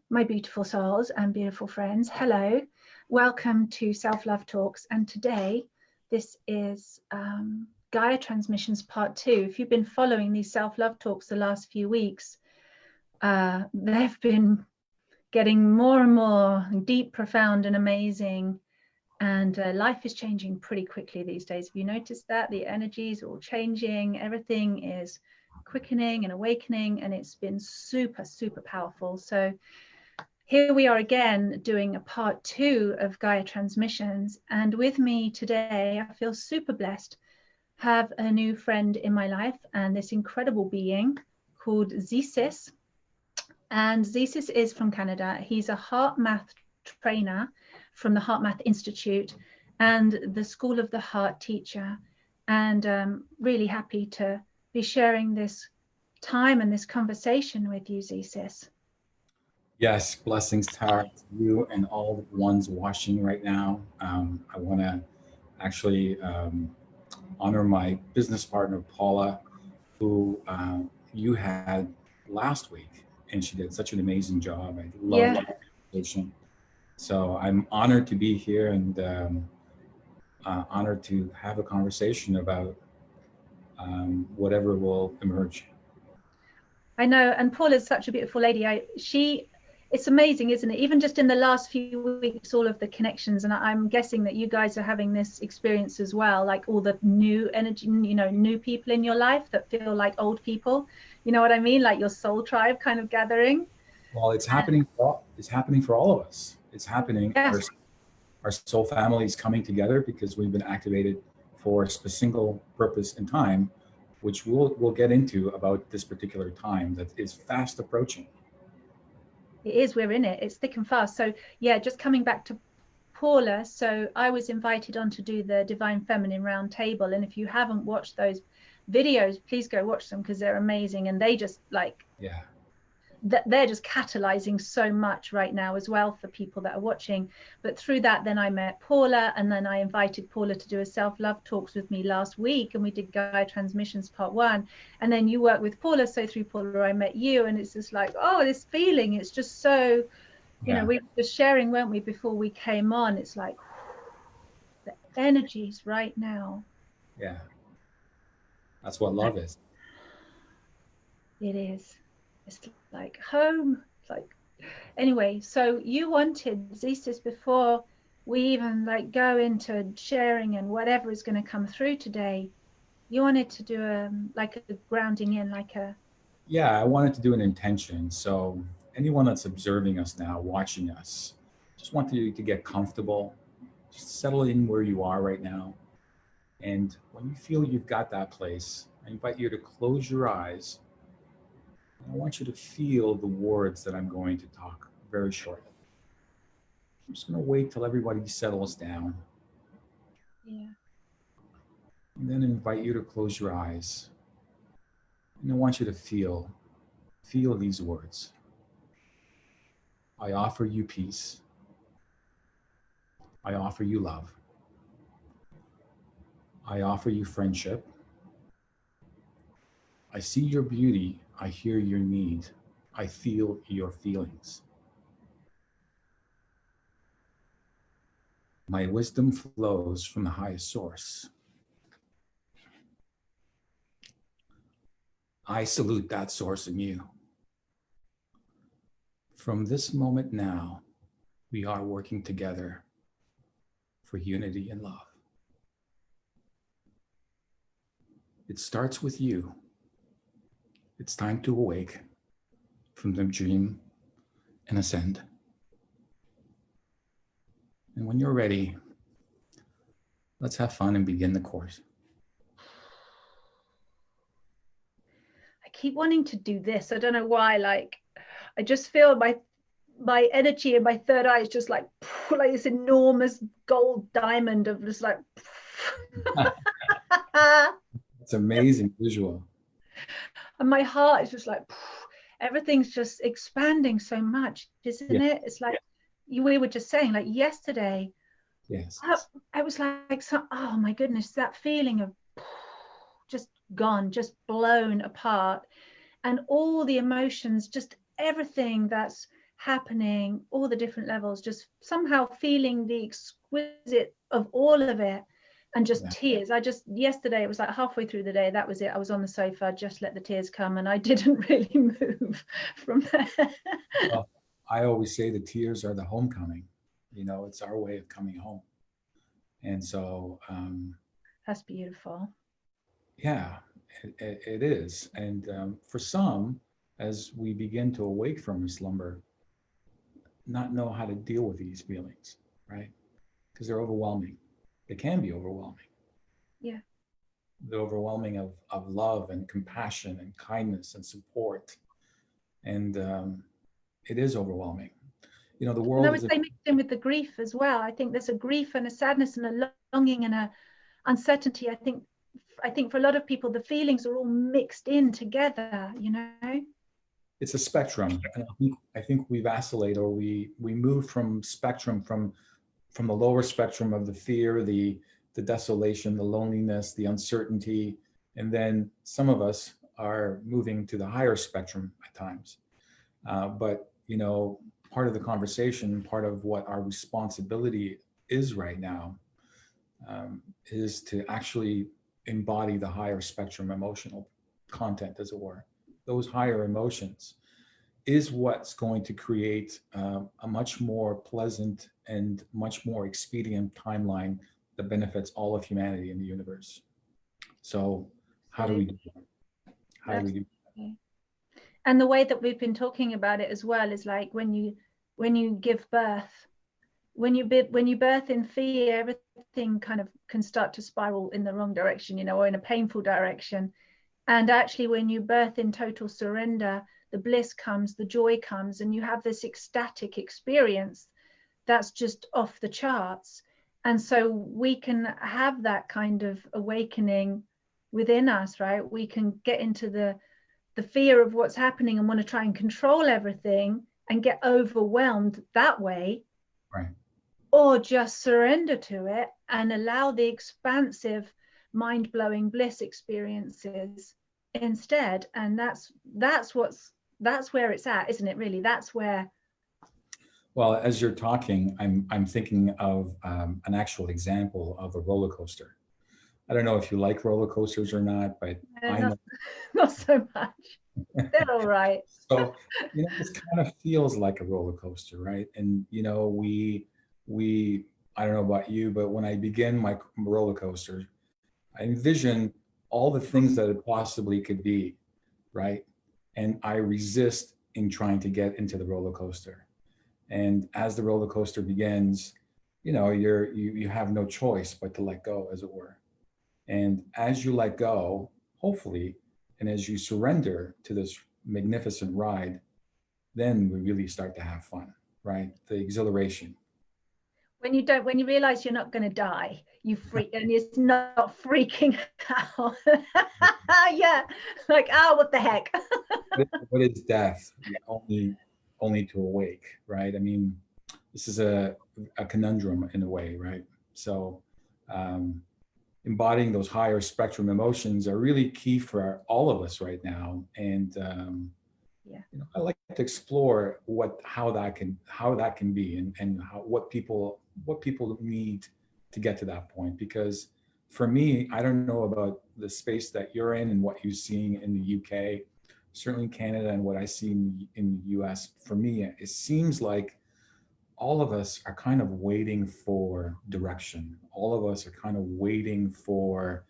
My beautiful souls and beautiful friends, hello. Welcome to Self-Love Talks. And today, this is Gaia Transmissions Part 2. If you've been following these Self-Love Talks the last few weeks, they've been getting more and more deep, profound, and amazing. And life is changing pretty quickly these days. Have you noticed that? The energies are all changing. Everything is quickening and awakening. And it's been super, super powerful. So here we are again doing a part 2 of Gaia Transmissions, and with me today I feel super blessed, have a new friend in my life and this incredible being called Zesis. And Zesis is from Canada. He's a heart math trainer from the Heart Math Institute and the School of the Heart teacher, and really happy to be sharing this time and this conversation with you, Zesis. Yes, blessings, Tara, to you and all the ones watching right now. I want to actually honor my business partner, Paula, who you had last week, and she did such an amazing job. I love the conversation. So I'm honored to be here and honored to have a conversation about whatever will emerge. I know, and Paula's such a beautiful lady. It's amazing, isn't it? Even just in the last few weeks, all of the connections, and I'm guessing that you guys are having this experience as well, like all the new energy, new people in your life that feel like old people. You know what I mean? Like your soul tribe kind of gathering. Well, it's happening for all of us. It's happening. Yes. Our soul family is coming together because we've been activated for a single purpose and time, which we'll get into about this particular time that is fast approaching. It is, we're in it. It's thick and fast. So yeah, just coming back to Paula. So I was invited on to do the Divine Feminine Round Table. And if you haven't watched those videos, please go watch them because they're amazing. And they just they're just catalyzing so much right now as well for people that are watching. But through that, then I met Paula, and then I invited Paula to do a self-love talks with me last week, and we did Gaia Transmissions Part 1, and then you worked with Paula, so through Paula I met you, and it's just like, oh, this feeling, it's just so, you know, we were just sharing, weren't we, before we came on. It's like the energies right now. Yeah, that's what love is. It is. It's like home. It's like, anyway, so you wanted Zesis before we even like go into sharing and whatever is going to come through today. You wanted to do a grounding in, I wanted to do an intention. So anyone that's observing us now, watching us, just want you to get comfortable, just settle in where you are right now. And when you feel you've got that place, I invite you to close your eyes. I want you to feel the words that I'm going to talk very shortly. I'm just going to wait till everybody settles down. Yeah. And then invite you to close your eyes. And I want you to feel these words. I offer you peace. I offer you love. I offer you friendship. I see your beauty. I hear your need. I feel your feelings. My wisdom flows from the highest source. I salute that source in you. From this moment now, we are working together for unity and love. It starts with you. It's time to awake from the dream and ascend. And when you're ready, let's have fun and begin the course. I keep wanting to do this. I don't know why. Like, I just feel my energy in my third eye is just like this enormous gold diamond of just like. It's amazing visual. And my heart is just like, everything's just expanding so much, isn't it? It's like we were just saying, like yesterday. Yes. I was like, oh my goodness, that feeling of just gone, just blown apart, and all the emotions, just everything that's happening, all the different levels, just somehow feeling the exquisite of all of it, and just tears. Yesterday, it was like halfway through the day, that was it. I was on the sofa, just let the tears come, and I didn't really move from there. Well, I always say the tears are the homecoming. It's our way of coming home. And so, that's beautiful. Yeah, it is. And for some, as we begin to awake from a slumber, not know how to deal with these feelings, right? Because they're overwhelming. They can be overwhelming. Yeah. The overwhelming of love and compassion and kindness and support. And it is overwhelming. The world is... They mixed in with the grief as well. I think there's a grief and a sadness and a longing and a uncertainty. I think for a lot of people, the feelings are all mixed in together, It's a spectrum. And I think we vacillate, or we move from spectrum, from the lower spectrum of the fear, the desolation, the loneliness, the uncertainty. And then some of us are moving to the higher spectrum at times. But, part of the conversation, part of what our responsibility is right now, is to actually embody the higher spectrum emotional content, as it were. Those higher emotions is what's going to create a much more pleasant and much more expedient timeline that benefits all of humanity in the universe. So how do we do that? How do we do that? And the way that we've been talking about it as well is like when you give birth, when you birth in fear, everything kind of can start to spiral in the wrong direction, or in a painful direction. And actually, when you birth in total surrender, the bliss comes, the joy comes, and you have this ecstatic experience that's just off the charts. And so we can have that kind of awakening within us, right? We can get into the fear of what's happening and want to try and control everything and get overwhelmed that way. Right. Or just surrender to it and allow the expansive, mind-blowing bliss experiences instead. And that's where it's at, isn't it, really? That's where... Well, as you're talking, I'm thinking of an actual example of a roller coaster. I don't know if you like roller coasters or not, but I know not so much. They're all right. So, this kind of feels like a roller coaster, right? And we I don't know about you, but when I begin my roller coaster, I envision all the things that it possibly could be, right? And I resist in trying to get into the roller coaster. And as the roller coaster begins, you have no choice but to let go, as it were. And as you let go, hopefully, and as you surrender to this magnificent ride, then we really start to have fun, right? The exhilaration. When you realize you're not going to die, you freak, and it's not freaking out. Yeah, like, what the heck? What is death? Only to awake, right? I mean, this is a conundrum in a way, right? So embodying those higher spectrum emotions are really key for all of us right now. And I like to explore how that can be, and what people need to get to that point. Because for me, I don't know about the space that you're in and what you're seeing in the UK, certainly Canada, and what I see in the US. For me, it seems like all of us are kind of waiting for direction. All of us are kind of waiting for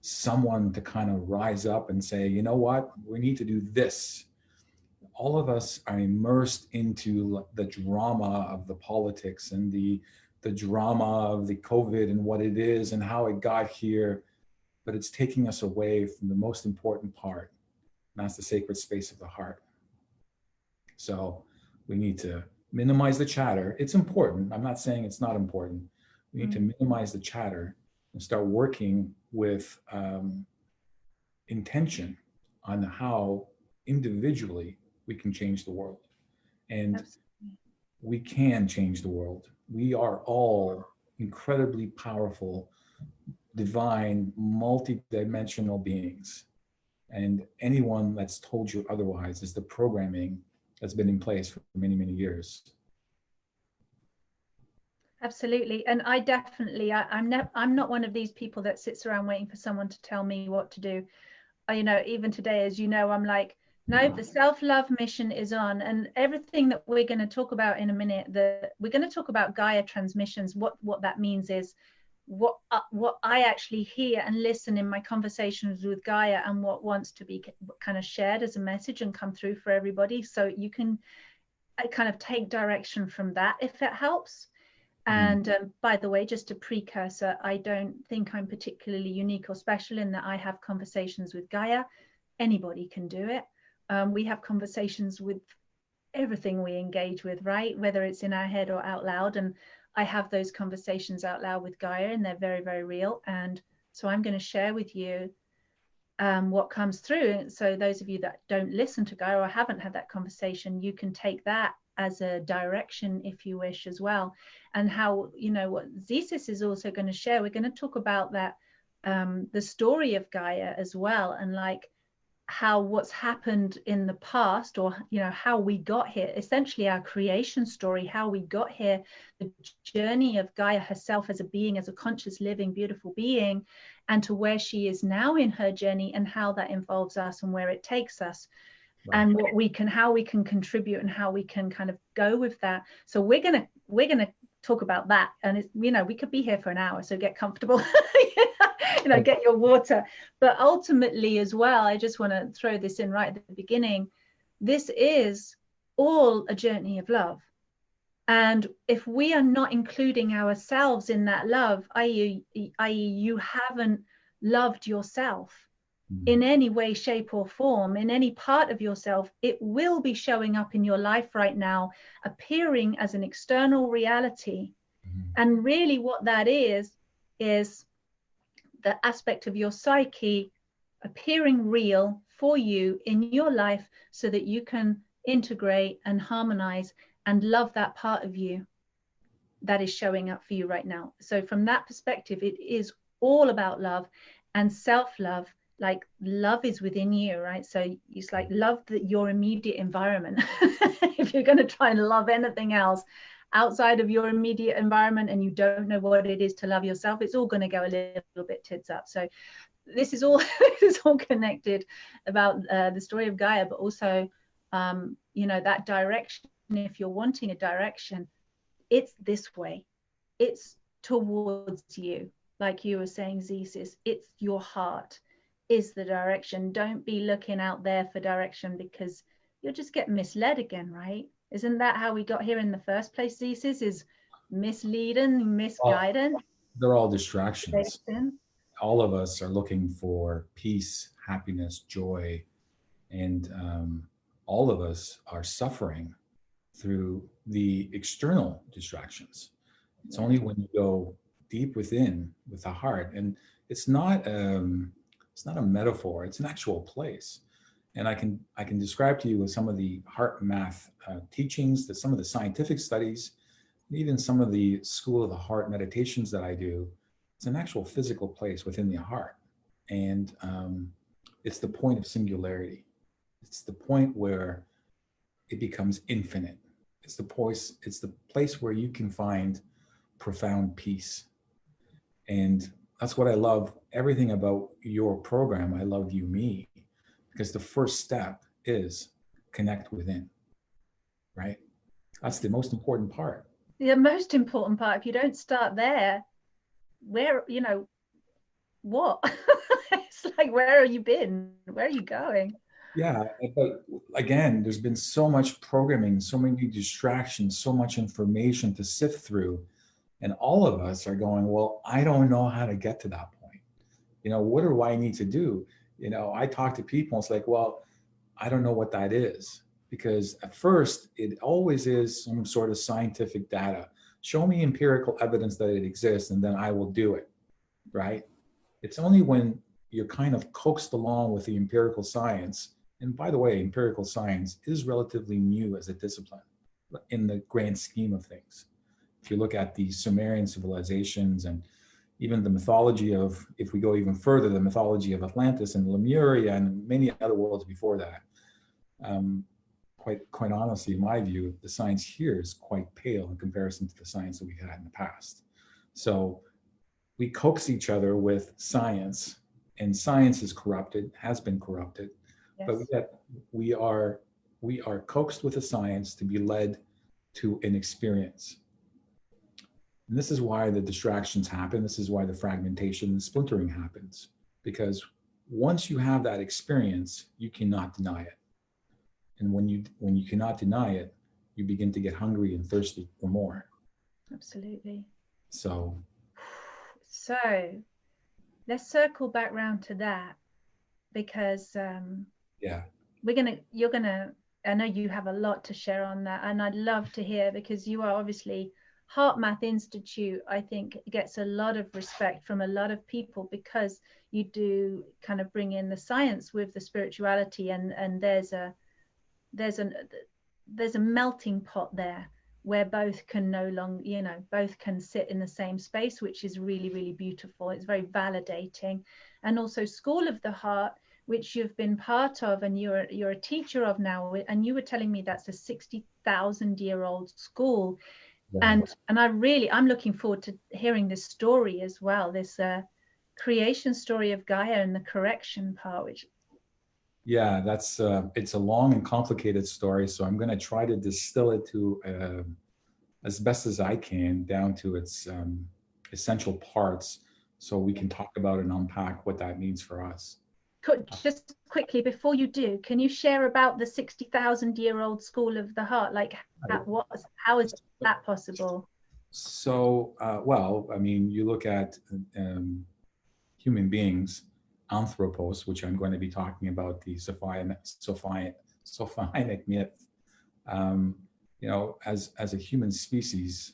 someone to kind of rise up and say, you know what, we need to do this. All of us are immersed into the drama of the politics and the drama of the COVID and what it is and how it got here, but it's taking us away from the most important part, and that's the sacred space of the heart. So we need to minimize the chatter. It's important. I'm not saying it's not important. We need to minimize the chatter and start working with intention on how individually we can change the world. And we can change the world. We are all incredibly powerful, divine, multi-dimensional beings. And anyone that's told you otherwise is the programming that's been in place for many, many years. Absolutely. And I definitely, I'm not one of these people that sits around waiting for someone to tell me what to do. You know, even today, as you know, I'm like, no, the self-love mission is on. And everything that we're going to talk about in a minute, we're going to talk about Gaia transmissions. What that means is what I actually hear and listen in my conversations with Gaia, and what wants to be kind of shared as a message and come through for everybody. So you can kind of take direction from that if it helps. And by the way, just a precursor, I don't think I'm particularly unique or special in that I have conversations with Gaia. Anybody can do it. We have conversations with everything we engage with, right? Whether it's in our head or out loud. And I have those conversations out loud with Gaia, and they're very, very real. And so I'm going to share with you what comes through. So those of you that don't listen to Gaia or haven't had that conversation, you can take that as a direction if you wish as well. And how, you know, what Zesis is also going to share, we're going to talk about that, the story of Gaia as well, and like how what's happened in the past, or you know, how we got here, essentially our creation story, how we got here, the journey of Gaia herself as a being, as a conscious living beautiful being, and to where she is now in her journey, and how that involves us and where it takes us. Right. And what we can, how we can contribute, and how we can kind of go with that. So we're gonna talk about that, and it's, you know, we could be here for an hour, so get comfortable. You know, get your water. But ultimately as well, I just want to throw this in right at the beginning. This is all a journey of love. And if we are not including ourselves in that love, i.e. you haven't loved yourself in any way, shape or form, in any part of yourself, it will be showing up in your life right now, appearing as an external reality. And really what that is the aspect of your psyche appearing real for you in your life, so that you can integrate and harmonize and love that part of you that is showing up for you right now. So from that perspective, it is all about love and self-love. Like love is within you, right? So it's like love your immediate environment. If you're going to try and love anything else outside of your immediate environment, and you don't know what it is to love yourself, it's all going to go a little bit tits up. So this is all connected about the story of Gaia, but also you know, that direction. If you're wanting a direction, it's this way, it's towards you, like you were saying, Zesis. It's your heart is the direction. Don't be looking out there for direction, because you'll just get misled again, right? Isn't that how we got here in the first place, Zesis? Is misleading, misguidance? They're all distractions. All of us are looking for peace, happiness, joy, and all of us are suffering through the external distractions. It's only when you go deep within with the heart, and it's not a metaphor, it's an actual place. And I can describe to you with some of the heart math teachings, that some of the scientific studies, even some of the school of the heart meditations that I do. It's an actual physical place within the heart, and it's the point of singularity. It's the point where it becomes infinite. It's the place where you can find profound peace. And that's what I love everything about your program. I love you, me, because the first step is connect within, right? That's the most important part. The most important part. If you don't start there, where, you know, what? It's like, where have you been? Where are you going? Yeah, but again, there's been so much programming, so many distractions, so much information to sift through. And all of us are going, well, I don't know how to get to that point. You know, what do I need to do? You know, I talk to people, it's like, well, I don't know what that is. Because at first, it always is some sort of scientific data. Show me empirical evidence that it exists, and then I will do it, right? It's only when you're kind of coaxed along with the empirical science. And by the way, empirical science is relatively new as a discipline in the grand scheme of things. If you look at the Sumerian civilizations, and even the mythology of, if we go even further, the mythology of Atlantis and Lemuria and many other worlds before that, quite honestly, in my view, the science here is quite pale in comparison to the science that we had in the past. So we coax each other with science, and science is corrupted, has been corrupted, but Yes. yet we are coaxed with a science to be led to an experience. And this is why the distractions happen. This is why the fragmentation and splintering happens, because once you have that experience, you cannot deny it. And when you cannot deny it, you begin to get hungry and thirsty for more. Absolutely. So let's circle back round to that, because yeah, you're gonna, I know you have a lot to share on that, and I'd love to hear, because you are obviously, Heart Math Institute, I think, gets a lot of respect from a lot of people, because you do kind of bring in the science with the spirituality, and there's a melting pot there where both can no longer, both can sit in the same space, which is really, really beautiful. It's very validating. And also School of the Heart, which you've been part of, and you're a teacher of now, and you were telling me that's a 60,000-year-old school. yeah. And I'm looking forward to hearing this story as well, this creation story of Gaia and the correction part, which Yeah, that's it's a long and complicated story, so I'm going to try to distill it to as best as I can down to its essential parts, so we can talk about and unpack what that means for us. just quickly before you do, can you share about the 60,000-year-old School of the Heart? Like, how is that possible? So, well, I mean, you look at human beings, anthropos, which I'm going to be talking about, the Sophonic myth. As a human species,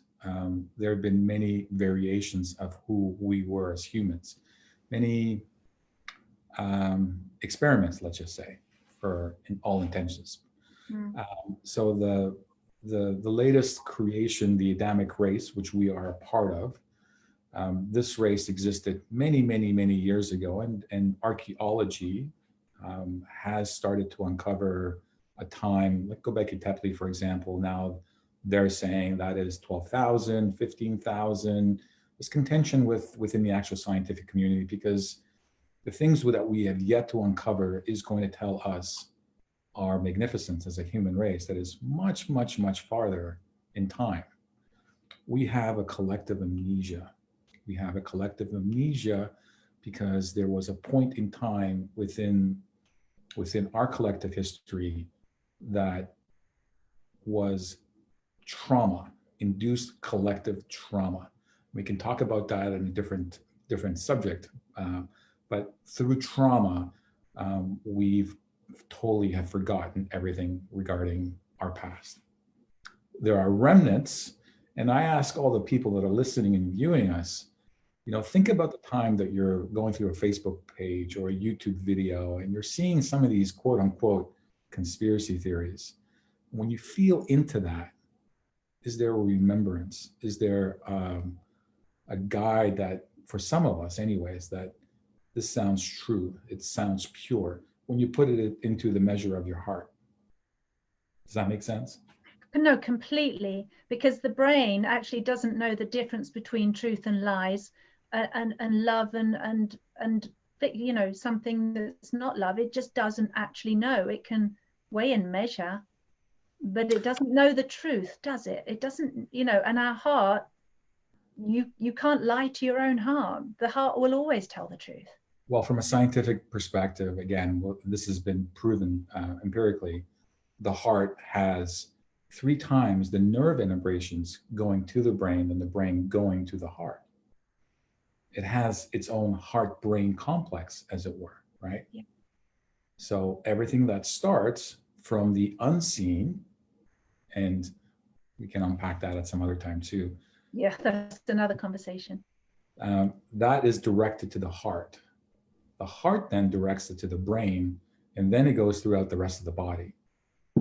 there have been many variations of who we were as humans, many experiments, let's just say, for all intentions. So the latest creation, the Adamic race, which we are a part of, this race existed many, many, many years ago, and archaeology has started to uncover a time, like Göbekli Tepe, for example. Now they're saying that is 12,000, 15,000. There's contention within the actual scientific community, because the things that we have yet to uncover is going to tell us our magnificence as a human race that is much, much, much farther in time. We have a collective amnesia. We have a collective amnesia because there was a point in time within our collective history that was trauma, induced collective trauma. We can talk about that in a different subject, but through trauma, we've totally have forgotten everything regarding our past. There are remnants, and I ask all the people that are listening and viewing us, think about the time that you're going through a Facebook page or a YouTube video and you're seeing some of these quote unquote conspiracy theories. When you feel into that, is there a remembrance? Is there a guide that, for some of us anyways, that this sounds true, it sounds pure, when you put it into the measure of your heart? Does that make sense? No, completely, because the brain actually doesn't know the difference between truth and lies, and love and something that's not love. It just doesn't actually know. It can weigh and measure, but it doesn't know the truth, does it? It doesn't, and our heart, you can't lie to your own heart. The heart will always tell the truth. Well, from a scientific perspective, again, this has been proven empirically, the heart has 3 times the nerve vibrations going to the brain than the brain going to the heart. It has its own heart-brain complex, as it were, right? Yeah. So everything that starts from the unseen, and we can unpack that at some other time too. Yeah, that's another conversation. That is directed to the heart. The heart then directs it to the brain, and then it goes throughout the rest of the body.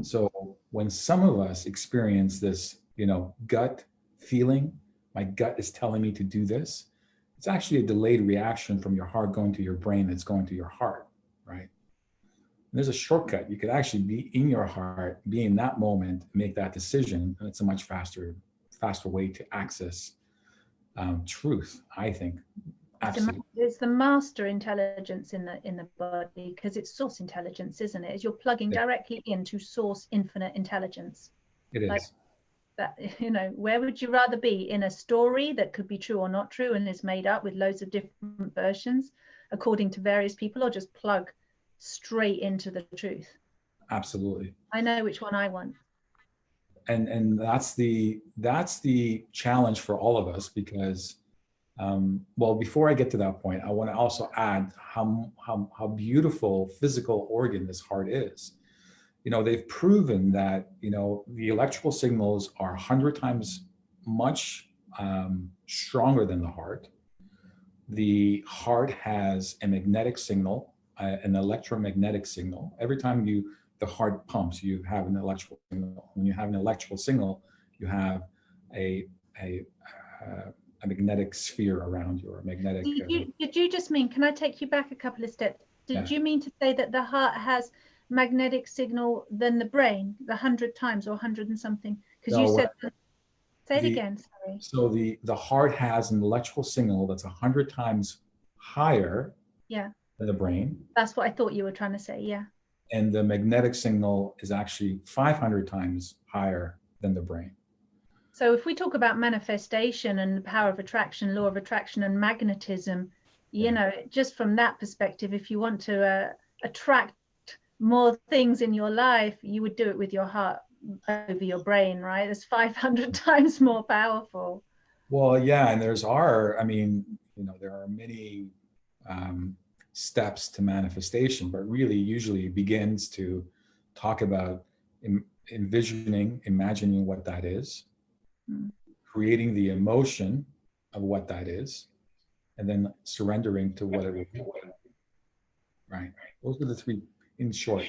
So when some of us experience this, gut feeling, my gut is telling me to do this, it's actually a delayed reaction from your heart going to your brain that's going to your heart, right? There's a shortcut. You could actually be in your heart, be in that moment, make that decision, and it's a much faster way to access truth, I think. Absolutely. It's the master intelligence in the body, because it's source intelligence, isn't it? As you're plugging directly into source infinite intelligence. It is. Like that, you know, where would you rather be? In a story that could be true or not true and is made up with loads of different versions according to various people, or just plug straight into the truth? Absolutely. I know which one I want. And that's the challenge for all of us, because well, before I get to that point, I want to also add how beautiful physical organ this heart is. You know, they've proven that, you know, the electrical signals are 100 times much stronger than the heart. The heart has a magnetic signal, an electromagnetic signal. Every time the heart pumps, you have an electrical signal. When you have an electrical signal, you have a magnetic sphere around you, or a magnetic. Did you just mean, can I take you back a couple of steps? Did you mean to say that the heart has magnetic signal than the brain, 100 times or 100 and something? Because you said, say it again, sorry. So the heart has an electrical signal that's 100 times higher than the brain. That's what I thought you were trying to say, yeah. And the magnetic signal is actually 500 times higher than the brain. So if we talk about manifestation and the power of attraction, law of attraction and magnetism, you know, just from that perspective, if you want to attract more things in your life, you would do it with your heart over your brain, right? It's 500 times more powerful. Well, yeah, and I mean, you know, there are many steps to manifestation, but really usually it begins to talk about envisioning, imagining what that is, creating the emotion of what that is, and then surrendering to what it will be. Right. Those are the three, in short.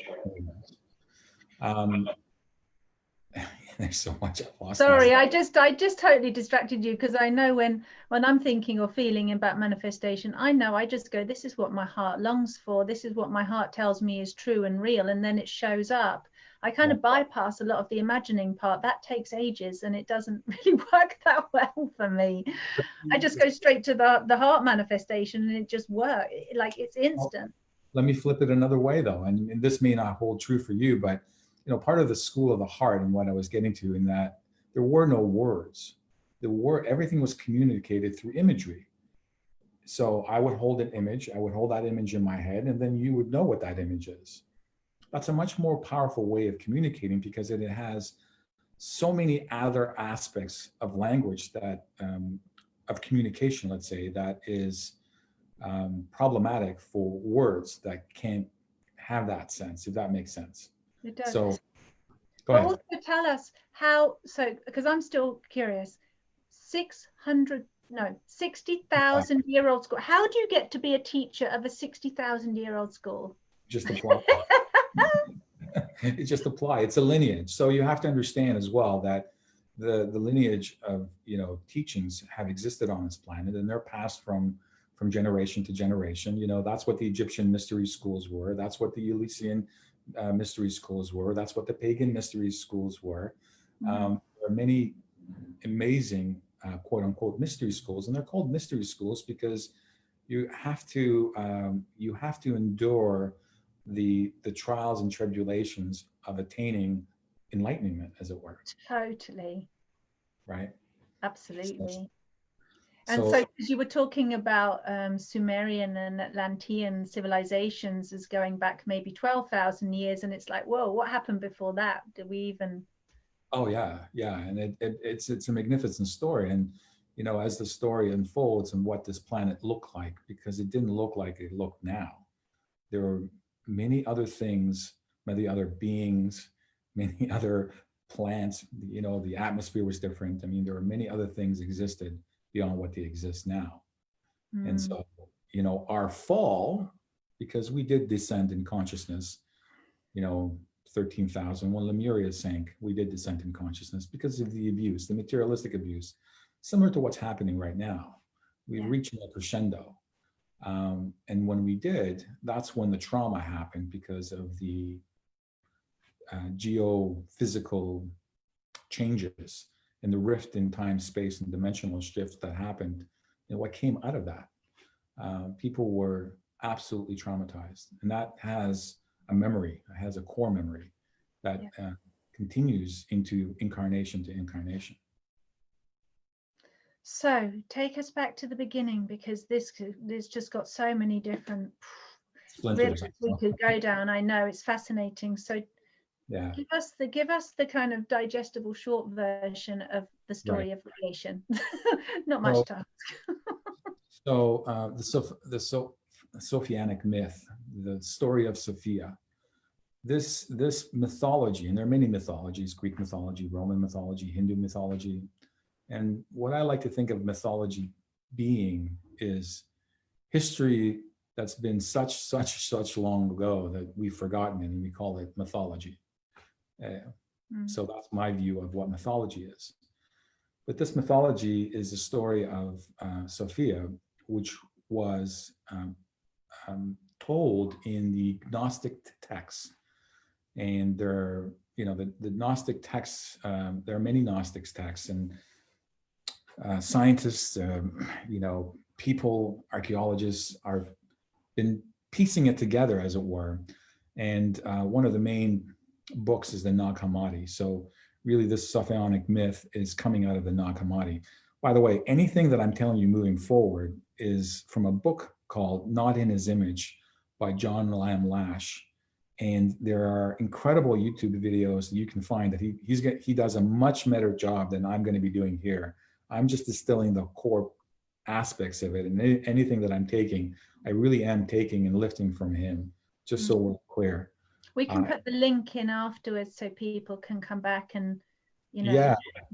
There's so much I've lost. Sorry, I just totally distracted you, because I know when I'm thinking or feeling about manifestation, I know I just go, this is what my heart longs for. This is what my heart tells me is true and real. And then it shows up. I kind of bypass a lot of the imagining part. That takes ages and it doesn't really work that well for me. I just go straight to the heart manifestation and it just works. Like, it's instant. Let me flip it another way though. And this may not hold true for you, but you know, part of the school of the heart and what I was getting to, in that there were no words. Everything was communicated through imagery. So I would hold an image, I would hold that image in my head, and then you would know what that image is. That's a much more powerful way of communicating, because it has so many other aspects of language that, of communication, let's say, that is problematic for words that can't have that sense, if that makes sense. It does. So go ahead. Also tell us how, so, because I'm still curious, 60,000-year-old school. How do you get to be a teacher of a 60,000-year-old school? Just apply. It just apply. It's a lineage. So you have to understand as well that the lineage of, you know, teachings have existed on this planet, and they're passed from generation to generation. You know, that's what the Egyptian mystery schools were. That's what the Elysian mystery schools were. That's what the pagan mystery schools were. There are many amazing quote unquote mystery schools, and they're called mystery schools because you have to endure the trials and tribulations of attaining enlightenment, as it were. Totally. Right. Absolutely. And so, because you were talking about Sumerian and Atlantean civilizations as going back maybe 12,000 years, and it's like, whoa, what happened before that? Did we even? Oh yeah, and it's a magnificent story, and you know, as the story unfolds and what this planet looked like, because it didn't look like it looked now. There were many other things, many other beings, many other plants. You know, the atmosphere was different. I mean, there were many other things existed beyond what they exist now. And so, you know, our fall, because we did descend in consciousness, you know, 13,000, when Lemuria sank, we did descend in consciousness because of the abuse, the materialistic abuse, similar to what's happening right now. We've reached a crescendo. And when we did, that's when the trauma happened because of the geophysical changes and the rift in time, space, and dimensional shift that happened. And what came out of that, people were absolutely traumatized, and that has a memory, has a core memory that continues into incarnation to incarnation. So take us back to the beginning, because this just got so many different Splinters we could go down. I know, it's fascinating. So yeah, give us the kind of digestible short version of the story of creation. Not much time. So the Sophianic myth, the story of Sophia, this mythology, and there are many mythologies: Greek mythology, Roman mythology, Hindu mythology. And what I like to think of mythology being is history that's been such long ago that we've forgotten it, and we call it mythology. So that's my view of what mythology is. But this mythology is the story of Sophia, which was told in the Gnostic texts. And there are, the Gnostic texts, there are many Gnostic texts, and scientists, people, archaeologists are been piecing it together, as it were. And one of the main books is the Nag Hammadi. So really this Sophianic myth is coming out of the Nag Hammadi. By the way, anything that I'm telling you moving forward is from a book called Not in His Image by John Lamb Lash. And there are incredible YouTube videos that you can find that he does a much better job than I'm going to be doing here. I'm just distilling the core aspects of it, and anything that I'm taking, I really am taking and lifting from him, just so we're clear. We can put the link in afterwards so people can come back and,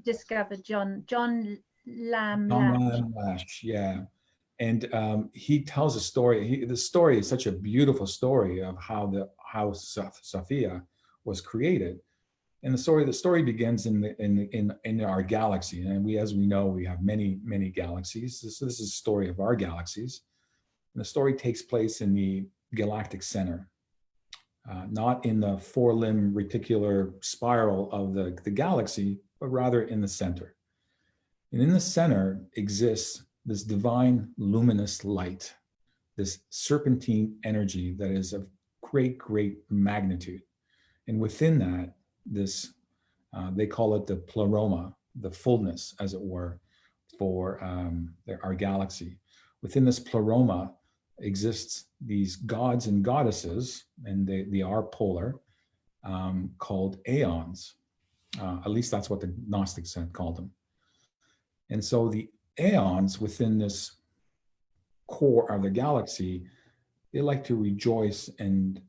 discover John Lamb Lash. Yeah. And he tells a story. The story is such a beautiful story of how Sophia was created. And the story begins in our galaxy, and as we know, we have many galaxies. So this is the story of our galaxies, and the story takes place in the galactic center, not in the four-limb reticular spiral of the galaxy, but rather in the center. And in the center exists this divine luminous light, this serpentine energy that is of great magnitude, and within that, this, they call it the pleroma, the fullness, as it were, for our galaxy. Within this pleroma exists these gods and goddesses, and they are polar, called aeons. At least that's what the Gnostics had called them. And so the aeons within this core of the galaxy, they like to rejoice and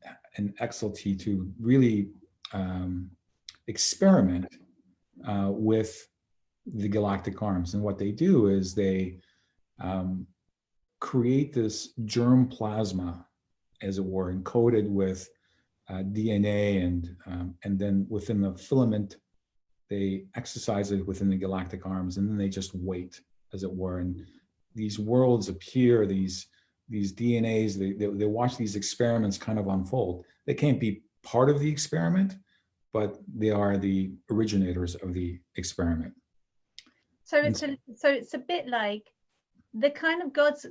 exultate, to really experiment with the galactic arms. And what they do is they create this germ plasma, as it were, encoded with DNA, and then within the filament, they exercise it within the galactic arms, and then they just wait, as it were. And these worlds appear, these DNAs, they watch these experiments kind of unfold. They can't be part of the experiment, but they are the originators of the experiment. So it's a bit like the kind of gods,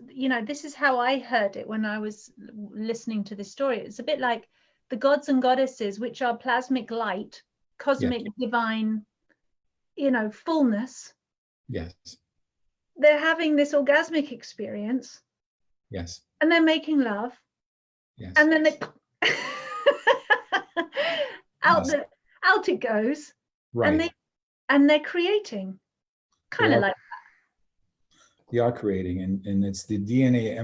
this is how I heard it when I was listening to this story. It's a bit like the gods and goddesses, which are plasmic light, cosmic, divine, fullness. Yes. They're having this orgasmic experience. Yes. And they're making love. Yes. And then they out it goes. Right. And they're creating, kind of like that. They are creating, and it's the DNA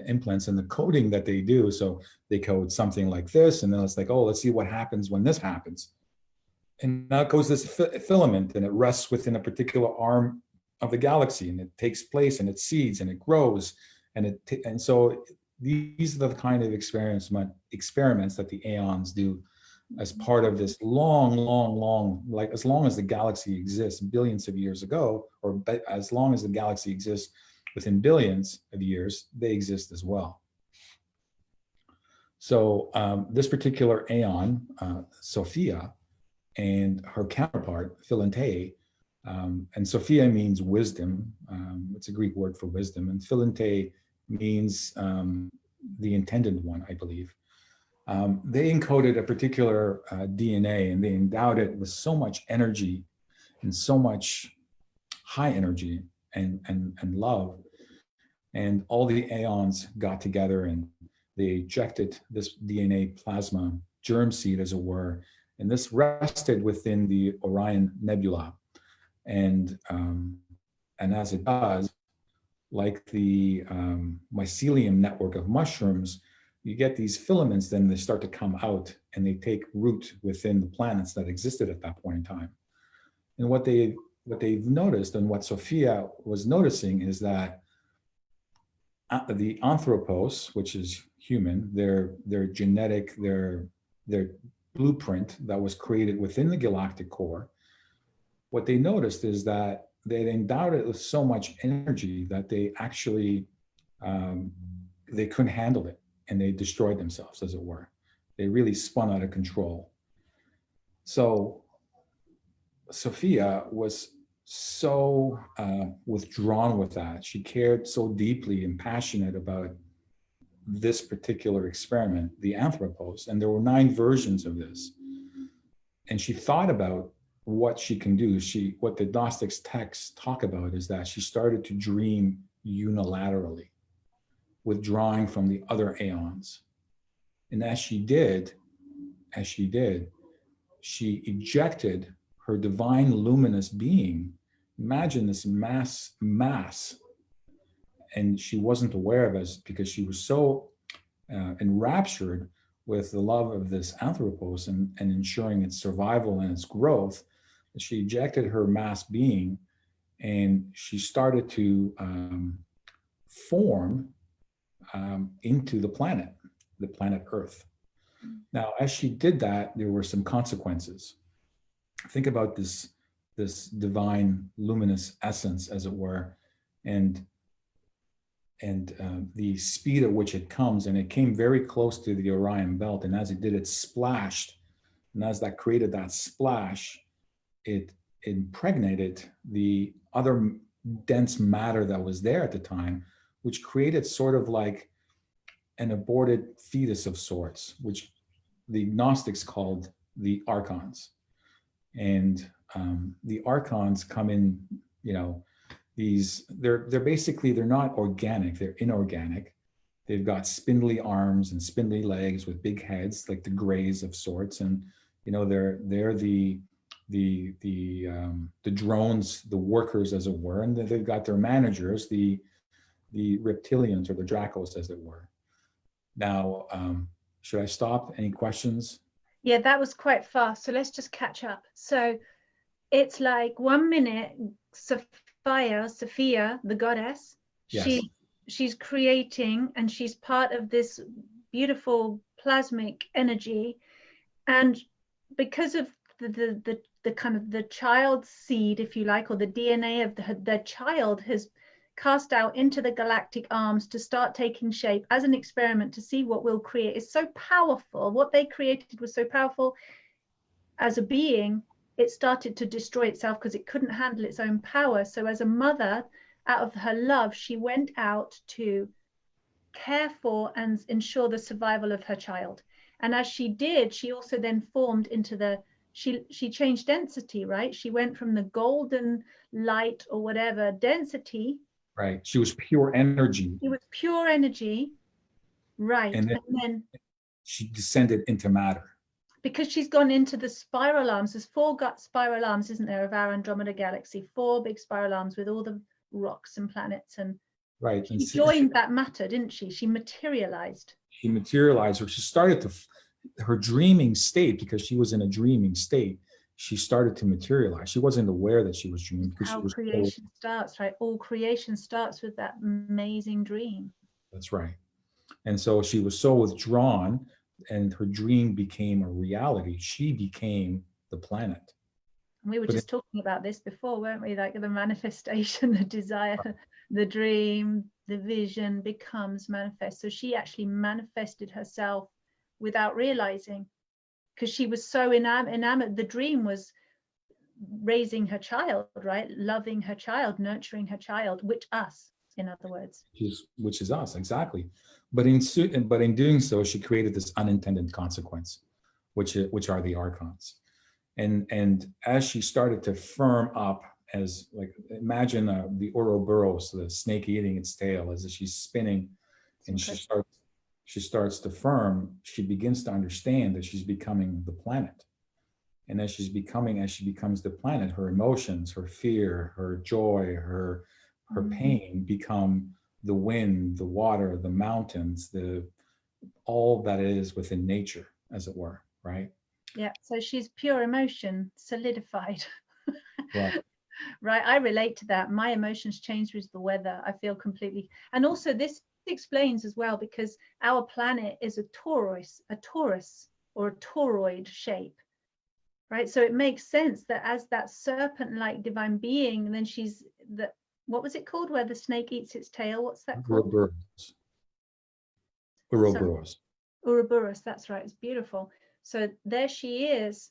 implants and the coding that they do. So they code something like this, and then it's like, oh, let's see what happens when this happens. And now it goes this filament, and it rests within a particular arm of the galaxy, and it takes place, and it seeds, and it grows, and so these are the kind of experiments that the aeons do as part of this long, like as long as the galaxy exists, billions of years ago, or as long as the galaxy exists, within billions of years, they exist as well. So this particular aeon, Sophia, and her counterpart, Philinte, and Sophia means wisdom. It's a Greek word for wisdom, and Philinte means the intended one, I believe. They encoded a particular DNA, and they endowed it with so much energy and so much high energy and love. And all the aeons got together and they ejected this DNA plasma germ seed, as it were, and this rested within the Orion Nebula. And as it does, like the mycelium network of mushrooms, you get these filaments, then they start to come out and they take root within the planets that existed at that point in time. And what they've noticed, and what Sophia was noticing, is that the anthropos, which is human, their genetic, their blueprint that was created within the galactic core, what they noticed is that they endowed it with so much energy that they actually they couldn't handle it, and they destroyed themselves, as it were. They really spun out of control. So Sophia was so withdrawn with that. She cared so deeply and passionate about this particular experiment, the anthropos, and there were 9 versions of this. And she thought about what she can do. What the Gnostics texts talk about is that she started to dream unilaterally, withdrawing from the other aeons. And as she did, she ejected her divine luminous being. Imagine this mass, and she wasn't aware of it because she was so enraptured with the love of this anthropos and ensuring its survival and its growth, that she ejected her mass being, and she started to form into the planet Earth. Now, as she did that, there were some consequences. Think about this divine luminous essence, as it were, and the speed at which it comes, and it came very close to the Orion belt, and as it did, it splashed, and as that created that splash, it impregnated the other dense matter that was there at the time, which created sort of like an aborted fetus of sorts, which the Gnostics called the archons. And the archons come in, they're basically, they're not organic, they're inorganic. They've got spindly arms and spindly legs with big heads, like the grays of sorts. And, they're the drones, the workers, as it were. And they've got their managers, the reptilians, or the dracos, as it were. Now, should I stop? Any questions? Yeah, that was quite fast. So let's just catch up. So it's like 1 minute, Sophia, the goddess, yes. she's creating, and she's part of this beautiful plasmic energy. And because of the kind of the child seed, if you like, or the DNA of the child has cast out into the galactic arms to start taking shape as an experiment to see what we'll create. Is so powerful. What they created was so powerful as a being, it started to destroy itself because it couldn't handle its own power. So as a mother, out of her love, she went out to care for and ensure the survival of her child. And as she did, she also then formed into she changed density, right? She went from the golden light or whatever density. Right. She was pure energy. She was pure energy. Right. And then she descended into matter. Because she's gone into the spiral arms. There's 4 spiral arms, isn't there, of our Andromeda galaxy? 4 big spiral arms with all the rocks and planets. And right. She joined that matter, didn't she? She materialized. She materialized, or she started her dreaming state, because she was in a dreaming state. She started to materialize. She wasn't aware that she was dreaming. How creation starts, right? All creation starts with that amazing dream. That's right. And so she was so withdrawn, and her dream became a reality. She became the planet. And we were But just talking about this before, weren't we? Like the manifestation, the desire, the dream, the vision becomes manifest. So she actually manifested herself without realizing, because she was so enamored. The dream was raising her child, right? Loving her child, nurturing her child, which us, in other words. Which is us, exactly. But in doing so, she created this unintended consequence, which are the archons. And as she started to firm up, as like imagine the Ouroboros, the snake eating its tail, as she's spinning, and she starts to firm, she begins to understand that she's becoming the planet. And as she becomes the planet, her emotions, her fear, her joy, her pain become the wind, the water, the mountains, all that is within nature, as it were, right? Yeah, so she's pure emotion, solidified. Right. Right, I relate to that. My emotions change with the weather. I feel completely, and also this explains as well, because our planet is a Taurus or a toroid shape, right? So it makes sense that as that serpent-like divine being, and then she's the, what was it called, where the snake eats its tail? What's that called? Ouroboros. Ouroboros, that's right. It's beautiful. So there she is.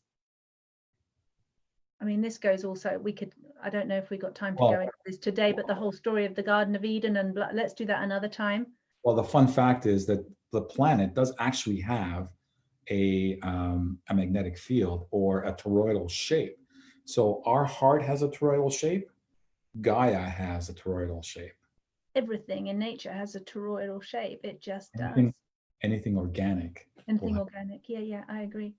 I mean, this goes also, we could, I don't know if we got time to go into this today, but the whole story of the Garden of Eden, and let's do that another time. Well, the fun fact is that the planet does actually have a magnetic field or a toroidal shape. So our heart has a toroidal shape. Gaia has a toroidal shape. Everything in nature has a toroidal shape. It just Anything, does. Anything organic. Anything organic. Yeah, I agree.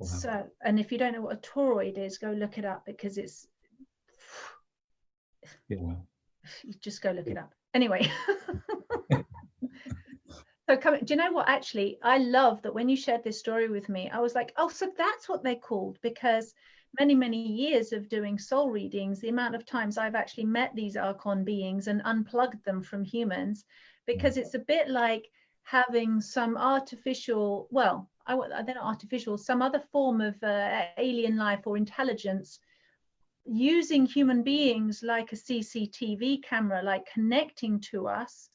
So, that. and if you don't know what a toroid is, go look it up, because it's, yeah. You just go look it up. Anyway. So do you know what, actually, I love that when you shared this story with me, I was like, oh, so that's what they're called, because many years of doing soul readings, the amount of times I've actually met these archon beings and unplugged them from humans, because it's a bit like having some artificial, well, they're not artificial, some other form of alien life or intelligence using human beings like a CCTV camera, like connecting to us.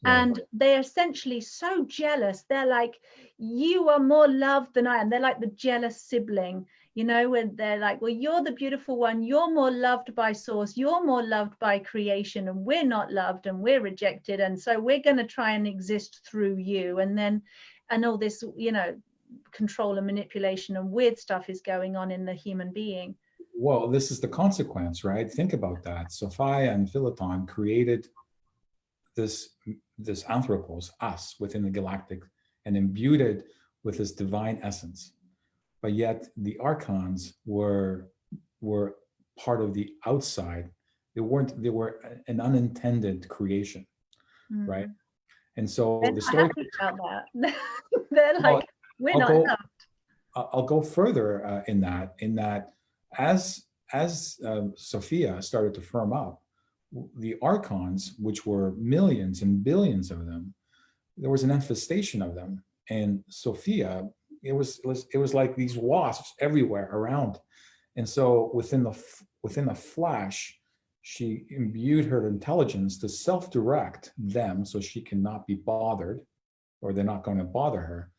And they're essentially so jealous. They're like, you are more loved than I am. They're like the jealous sibling, you know, when they're like, well, you're the beautiful one. You're more loved by source. You're more loved by creation. And we're not loved and we're rejected. And so we're going to try and exist through you. And all this, you know, control and manipulation and weird stuff is going on in the human being. Well, this is the consequence, right? Think about that. Sophia and Philoton created this anthropos, us, within the galactic, and imbued it with this divine essence. But yet the archons were part of the outside. They were an unintended creation, right? And so they're the story about that. They're like, we're not loved. I'll go further in that as Sophia started to firm up, the archons, which were millions and billions of them, there was an infestation of them. And Sophia, it was like these wasps everywhere around. And so within the flash, she imbued her intelligence to self-direct them so she cannot be bothered, or they're not going to bother her.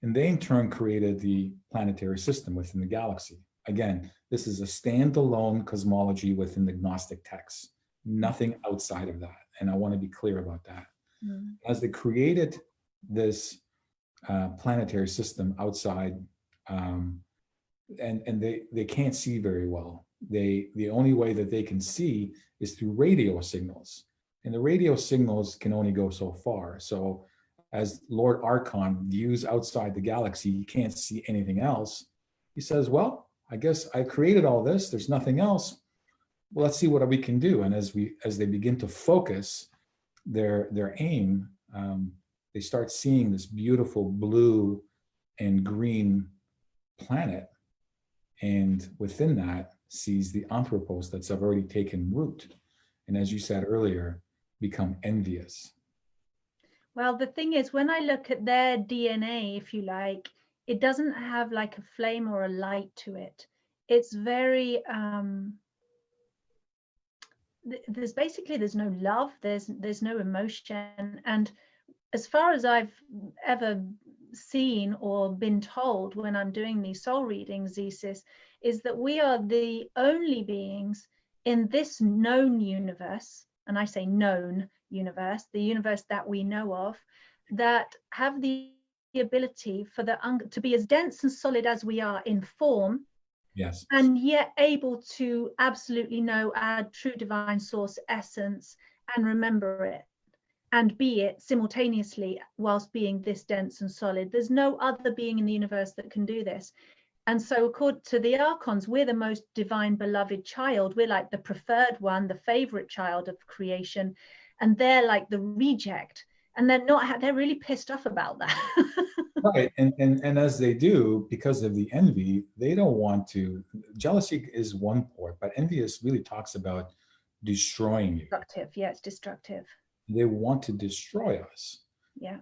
And they in turn created the planetary system within the galaxy. Again, this is a standalone cosmology within the Gnostic texts. Nothing outside of that. And I want to be clear about that. As they created this planetary system outside, and they can't see very well. The only way that they can see is through radio signals. And the radio signals can only go so far. So as Lord Archon views outside the galaxy, he can't see anything else. He says, well, I guess I created all this. There's nothing else. Well, let's see what we can do. And as they begin to focus their aim, they start seeing this beautiful blue and green planet. And within that sees the anthropos that's already taken root. And as you said earlier, become envious. Well, the thing is, when I look at their DNA, if you like, it doesn't have like a flame or a light to it. it's very there's no love, there's no emotion. And as far as I've ever seen or been told when I'm doing these soul readings, Isis, is that we are the only beings in this known universe, and I say known universe, the universe that we know of, that have the ability for to be as dense and solid as we are in form, Yes. and yet able to absolutely know our true divine source essence and remember it and be it simultaneously whilst being this dense and solid. There's no other being in the universe that can do this. And so according to the archons, we're the most divine beloved child. We're like the preferred one, the favorite child of creation, and they're like the reject. And they're really pissed off about that. Right, and as they do, because of the envy, they don't want to. Jealousy is one part, but envy really talks about destroying you. Destructive, yeah, it's destructive. They want to destroy us. Yeah.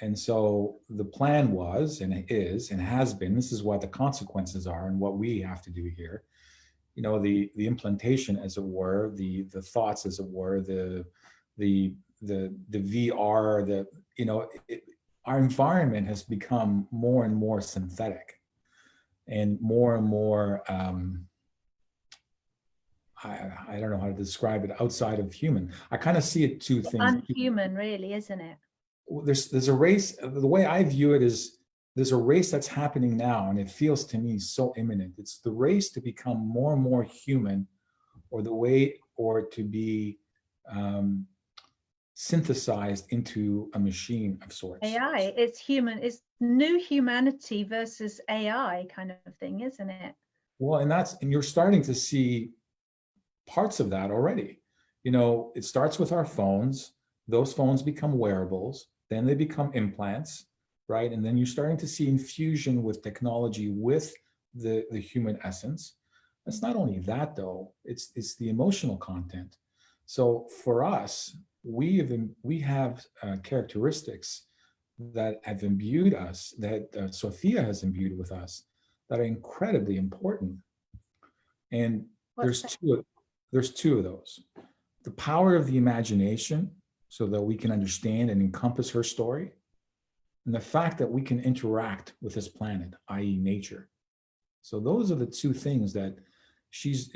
And so the plan was, and is, and has been. This is what the consequences are, and what we have to do here. You know, the implantation, as it were, the thoughts, as it were, the VR, our environment has become more and more synthetic and more I don't know how to describe it, outside of human. I kind of see it two things. Unhuman, really, isn't it? There's a race. The way I view it is, there's a race that's happening now, and it feels to me so imminent. It's the race to become more and more human, or to be synthesized into a machine of sorts. AI, it's human, it's new humanity versus AI kind of thing, isn't it? Well, and you're starting to see parts of that already. You know, it starts with our phones. Those phones become wearables, then they become implants, right? And then you're starting to see infusion with technology, with the human essence. It's not only that, though, it's the emotional content. So for us, we have characteristics that have imbued us, that Sophia has imbued with us, that are incredibly important. And there's two of those. The power of the imagination, so that we can understand and encompass her story, and the fact that we can interact with this planet, i.e. nature. So those are the two things that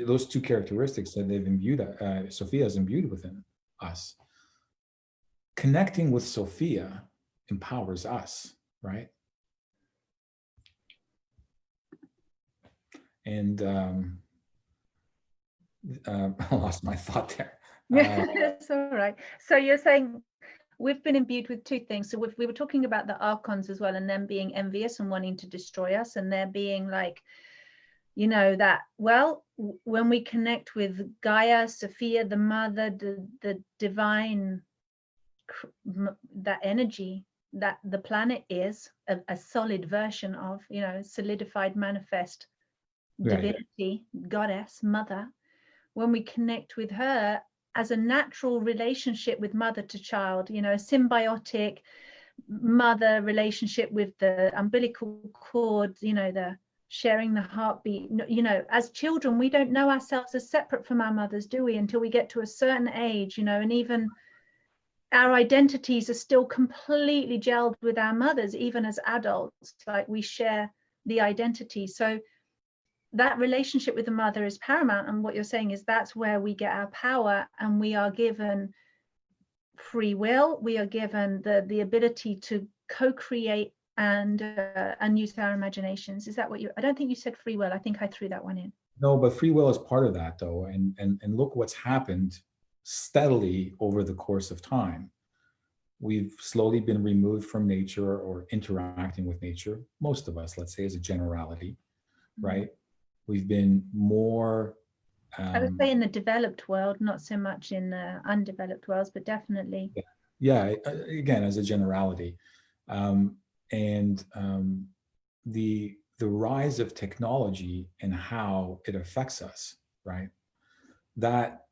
those two characteristics that they've imbued, Sophia has imbued within us. Connecting with Sophia empowers us, right? And I lost my thought there. It's all right. So you're saying we've been imbued with two things. So we were talking about the archons as well, and them being envious and wanting to destroy us, and they're being like, you know, that, well, when we connect with Gaia, Sophia, the mother, the divine, that energy that the planet is a solid version of, you know, solidified, manifest divinity, goddess, mother. When we connect with her as a natural relationship with mother to child, you know, a symbiotic mother relationship with the umbilical cord, you know, the sharing the heartbeat. You know, as children, we don't know ourselves as separate from our mothers, do we, until we get to a certain age, you know, and even our identities are still completely gelled with our mothers, even as adults, like we share the identity. So that relationship with the mother is paramount. And what you're saying is that's where we get our power, and we are given free will. We are given the ability to co-create and use our imaginations. Is that what I don't think you said free will. I think I threw that one in. No, but free will is part of that, though. And look what's happened steadily over the course of time. We've slowly been removed from nature, or interacting with nature. Most of us, let's say, as a generality, right? We've been more. I would say in the developed world, not so much in the undeveloped worlds, but definitely. Yeah, again, as a generality. The rise of technology and how it affects us, right? That,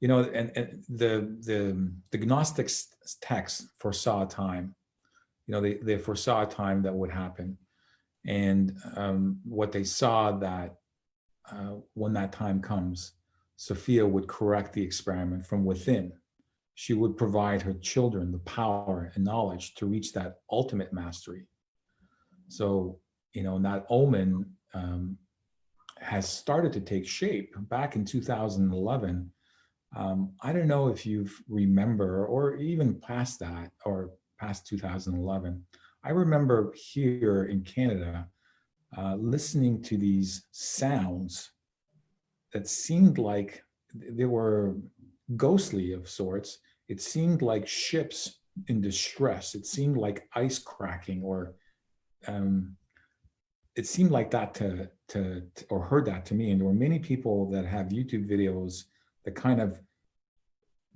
you know, and the Gnostics text foresaw a time, you know, they foresaw a time that would happen. And what they saw that when that time comes, Sophia would correct the experiment from within. She would provide her children the power and knowledge to reach that ultimate mastery. So, that omen has started to take shape back in 2011. I don't know if you remember, or even past that, or past 2011. I remember here in Canada listening to these sounds that seemed like they were ghostly of sorts. It seemed like ships in distress. It seemed like ice cracking, or it seemed like that or heard that to me. And there were many people that have YouTube videos that kind of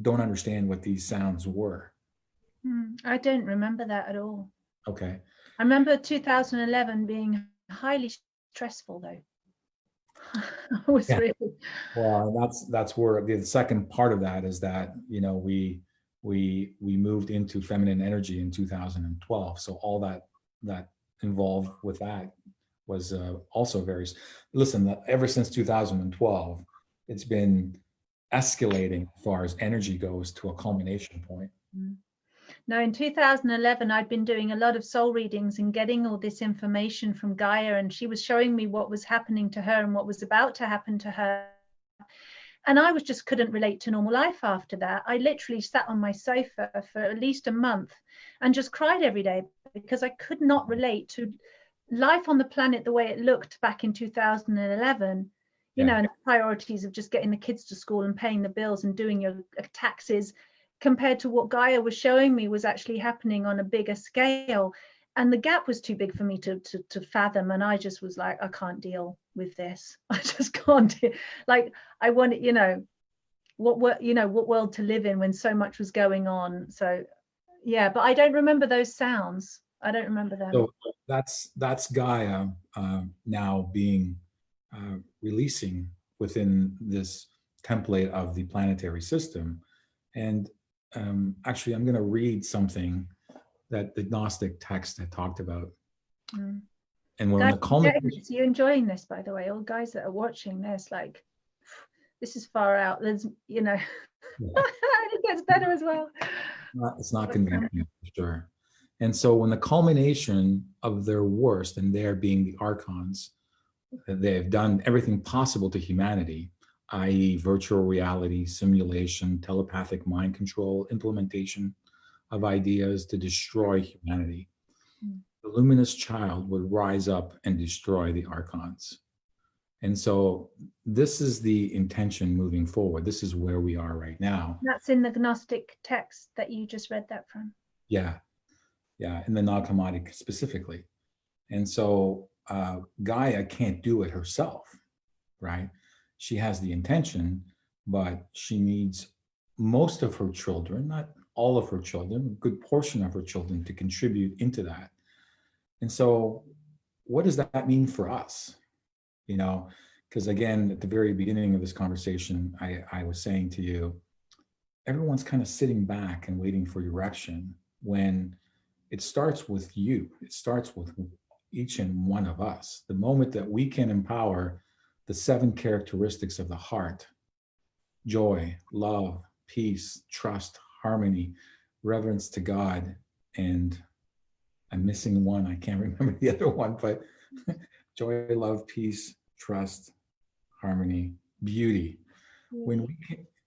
don't understand what these sounds were. I don't remember that at all. Okay. I remember 2011 being highly stressful, though. I was really. Well, that's where the second part of that is that we moved into feminine energy in 2012. So all that involved with that was also very. Listen, ever since 2012, it's been escalating as far as energy goes to a culmination point. Now, in 2011, I'd been doing a lot of soul readings and getting all this information from Gaia, and she was showing me what was happening to her and what was about to happen to her. And I couldn't relate to normal life after that. I literally sat on my sofa for at least a month and just cried every day because I could not relate to life on the planet the way it looked back in 2011. And the priorities of just getting the kids to school and paying the bills and doing your taxes, compared to what Gaia was showing me was actually happening on a bigger scale. And the gap was too big for me to fathom. And I just was like, I can't deal with this. I just can't. Like, I wanted, what world to live in when so much was going on. So, yeah, but I don't remember those sounds. I don't remember them. So that's Gaia now being releasing within this template of the planetary system. And actually, I'm going to read something that the Gnostic text had talked about. And when the culmination, you're enjoying this, by the way, all guys that are watching this, like, this is far out. There's, it gets better as well. It's not conventional, for sure. And so when the culmination of their worst, and there being the archons, they've done everything possible to humanity, i.e. virtual reality, simulation, telepathic mind control, implementation of ideas to destroy humanity. The luminous child would rise up and destroy the archons. And so this is the intention moving forward. This is where we are right now. That's in the Gnostic text that you just read that from. Yeah, in the Nag Hammadi specifically. And so Gaia can't do it herself, right? She has the intention, but she needs most of her children, not all of her children, a good portion of her children to contribute into that. And so what does that mean for us? Because again, at the very beginning of this conversation, I was saying to you, everyone's kind of sitting back and waiting for direction, when it starts with you. It starts with each and one of us. The moment that we can empower the 7 characteristics of the heart: joy, love, peace, trust, harmony, reverence to God, and I'm missing one. I can't remember the other one, but joy, love, peace, trust, harmony, beauty. When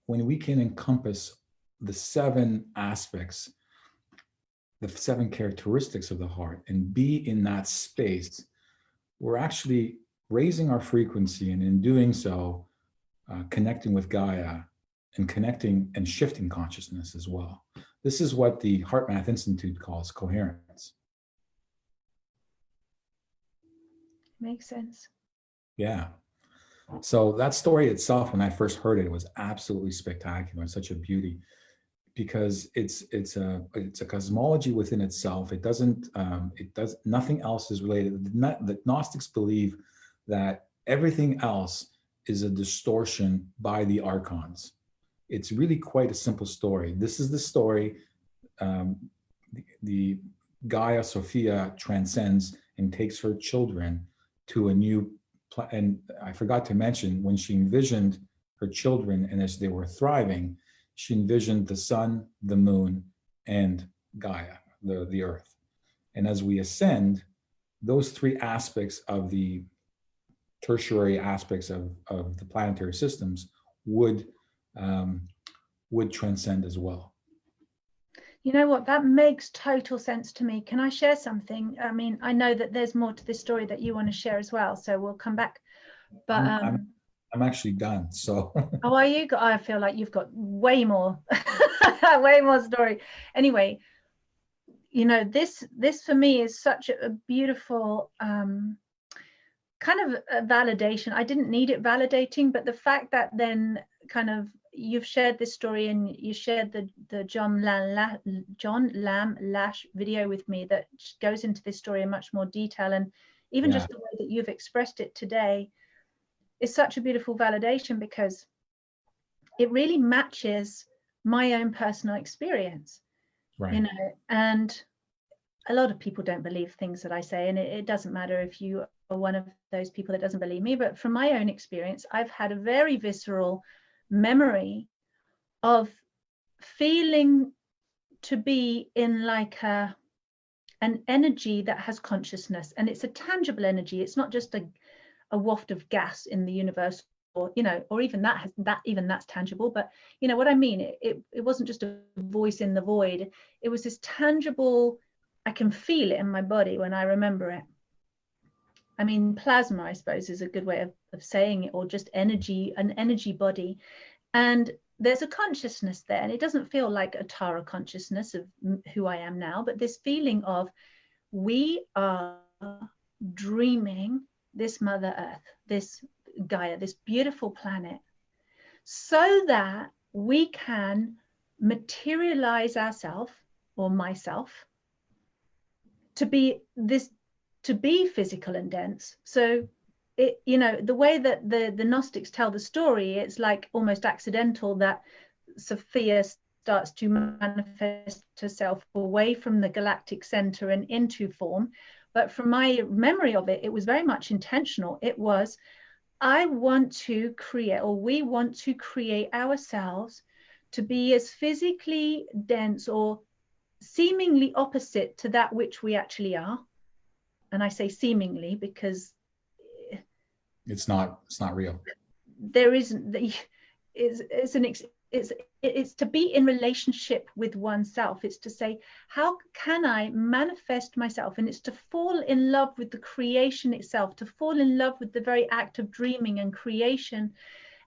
we can encompass the 7 aspects, the 7 characteristics of the heart, and be in that space, we're actually raising our frequency, and in doing so, connecting with Gaia, and connecting and shifting consciousness as well. This is what the Heart Math Institute calls coherence. Makes sense. Yeah. So that story itself, when I first heard it, it was absolutely spectacular and such a beauty, because it's a cosmology within itself. It does nothing else is related. The Gnostics believe that everything else is a distortion by the archons. It's really quite a simple story. This is the story. The Gaia Sophia transcends and takes her children to a new and I forgot to mention, when she envisioned her children and as they were thriving, she envisioned the sun, the moon, and Gaia, the earth. And as we ascend, those three aspects of the tertiary aspects of the planetary systems would transcend as well. You know what, that makes total sense to me. Can I share something? I mean, I know that there's more to this story that you want to share as well, so we'll come back. But I'm actually done. So oh, are you? I feel like you've got way more, way more story. Anyway, you know, this for me is such a beautiful kind of a validation. I didn't need it validating, but the fact that then kind of you've shared this story and you shared the John Lamb Lash video with me that goes into this story in much more detail, and even just the way that you've expressed it today is such a beautiful validation, because it really matches my own personal experience. Right. You know, and a lot of people don't believe things that I say, and it doesn't matter if you are one of those people that doesn't believe me, but from my own experience, I've had a very visceral memory of feeling to be in like an energy that has consciousness, and it's a tangible energy. It's not just a waft of gas in the universe, or you know, or even that's tangible. But you know what I mean, it wasn't just a voice in the void. It was this tangible, I can feel it in my body when I remember it. I mean, plasma, I suppose, is a good way of saying it, or just energy, an energy body. And there's a consciousness there, and it doesn't feel like a Tara consciousness of who I am now, but this feeling of we are dreaming this Mother Earth, this Gaia, this beautiful planet, so that we can materialize ourselves, or myself, to be physical and dense. So it, you know, the way that the Gnostics tell the story, it's like almost accidental that Sophia starts to manifest herself away from the galactic center and into form. But from my memory of it, it was very much intentional. It was, I want to create, or we want to create ourselves to be as physically dense or seemingly opposite to that which we actually are. And I say seemingly because it's not real. There isn't. It's to be in relationship with oneself. It's to say, how can I manifest myself? And it's to fall in love with the creation itself, to fall in love with the very act of dreaming and creation,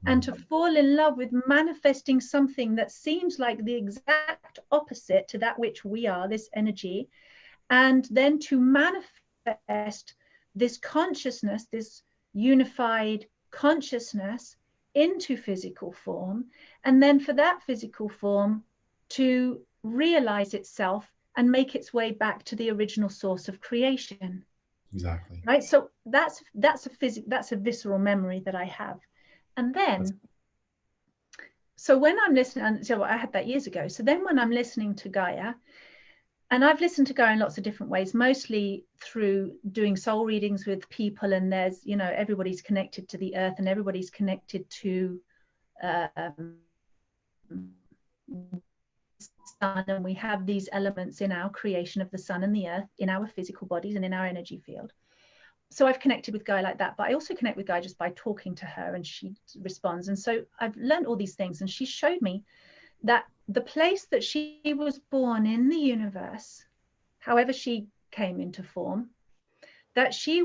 and to fall in love with manifesting something that seems like the exact opposite to that which we are, this energy, and then to manifest this consciousness, this unified consciousness, into physical form, and then for that physical form to realize itself and make its way back to the original source of creation. Exactly. Right. So that's a visceral memory that I have. And then so when I'm listening, so I had that years ago. So then when I'm listening to Gaia, and I've listened to Gaia in lots of different ways, mostly through doing soul readings with people, and there's, you know, everybody's connected to the earth and everybody's connected to sun, and we have these elements in our creation of the sun and the earth in our physical bodies and in our energy field. So I've connected with Gaia like that, but I also connect with Gaia just by talking to her, and she responds. And so I've learned all these things, and she showed me that the place that she was born in the universe, however she came into form, that she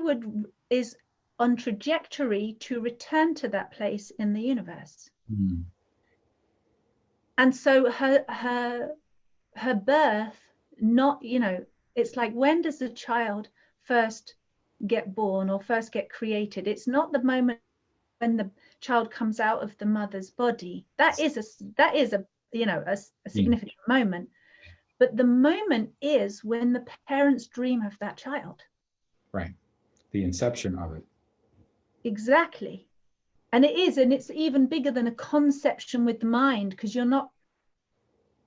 is on trajectory to return to that place in the universe. Mm. And so her birth, not, you know, it's like, when does the child first get born or first get created? It's not the moment when the child comes out of the mother's body. That is a you know, a significant moment, but the moment is when the parents dream of that child. Right. The inception of it. Exactly. And it's even bigger than a conception with the mind, because you're not,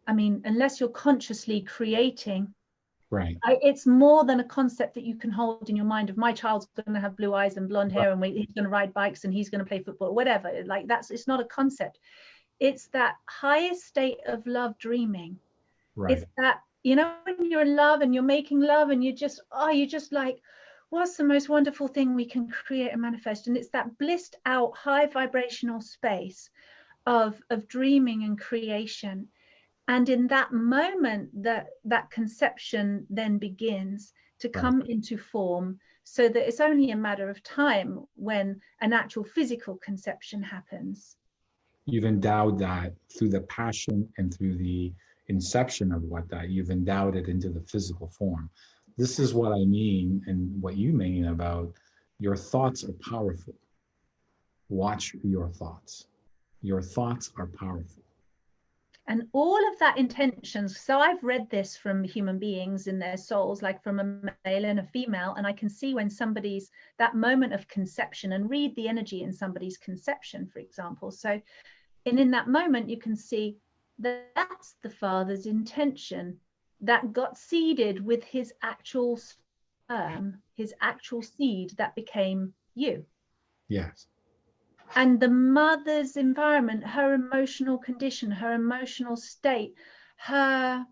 I mean, unless you're consciously creating Right. It's more than a concept that you can hold in your mind of my child's going to have blue eyes and blonde hair and he's going to ride bikes and he's going to play football, whatever. Like it's not a concept. It's that highest state of love dreaming. Right. It's that, you know, when you're in love and you're making love and you're just like, what's the most wonderful thing we can create and manifest? And it's that blissed out high vibrational space of dreaming and creation. And in that moment, that conception then begins to come into form, so that it's only a matter of time when an actual physical conception happens. You've endowed that through the passion and through the inception of you've endowed it into the physical form. This is what I mean, and what you mean about your thoughts are powerful. Watch your thoughts. Your thoughts are powerful. And all of that intentions, so I've read this from human beings in their souls, like from a male and a female, and I can see when somebody's, that moment of conception, and read the energy in somebody's conception, for example. So, and in that moment, you can see that that's the father's intention that got seeded with his actual sperm, his actual seed that became you. Yes. And the mother's environment, her emotional condition, her emotional state, her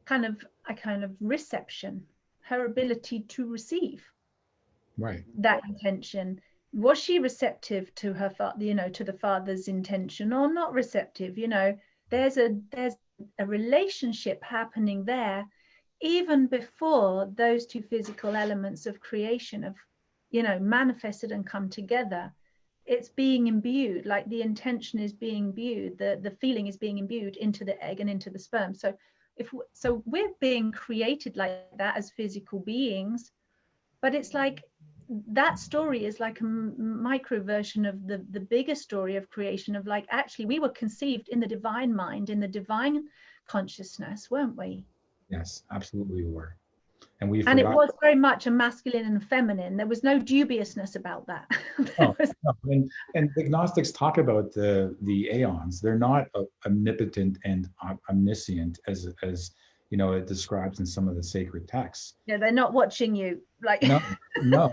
kind of reception, her ability to receive that intention. Was she receptive to her to the father's intention, or not receptive? There's a relationship happening there even before those two physical elements of creation have manifested and come together. It's being imbued, like the intention is being imbued, the feeling is being imbued into the egg and into the sperm. So we're being created like that as physical beings, but it's like that story is like a micro version of the bigger story of creation, of like, actually we were conceived in the divine mind, in the divine consciousness, weren't we? Yes, absolutely we were. And it was very much a masculine and feminine. There was no dubiousness about that. No. And the Gnostics talk about the aeons. They're not omnipotent and omniscient as it describes in some of the sacred texts. Yeah, they're not watching you. Like no.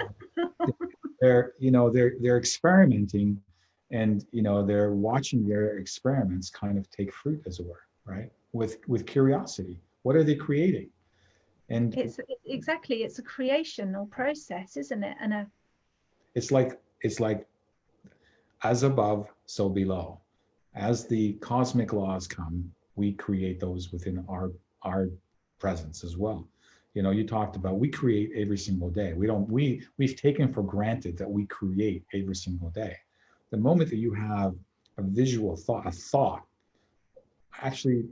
They're experimenting, and they're watching their experiments kind of take fruit, as it were, right? With curiosity. What are they creating? And it's a creational process, isn't it? And it's like as above, so below. As the cosmic laws come, we create those within our presence as well. You talked about, we create every single day. We've taken for granted that we create every single day. The moment that you have a visual thought, actually,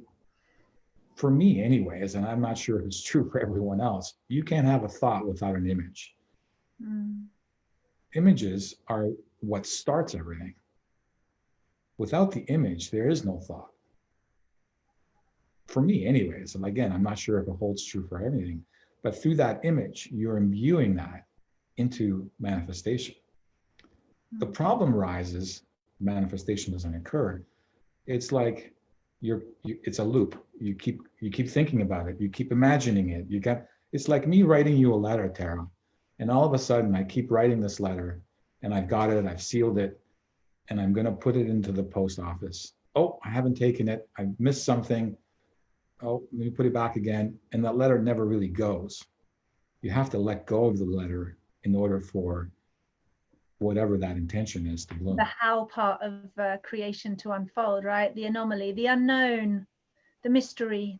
for me anyways, and I'm not sure if it's true for everyone else, you can't have a thought without an image. Images are what starts everything. Without the image, there is no thought. For me anyways, and again, I'm not sure if it holds true for everything, but through that image, you're imbuing that into manifestation. The problem arises, manifestation doesn't occur. It's like it's a loop. You keep thinking about it. You keep imagining it. It's like me writing you a letter, Tara, and all of a sudden I keep writing this letter, and I've got it, I've sealed it, and I'm going to put it into the post office. Oh, I haven't taken it. I missed something. Oh, let me put it back again. And that letter never really goes. You have to let go of the letter in order for whatever that intention is to bloom. The how part of creation to unfold, right? The anomaly, the unknown, the mystery.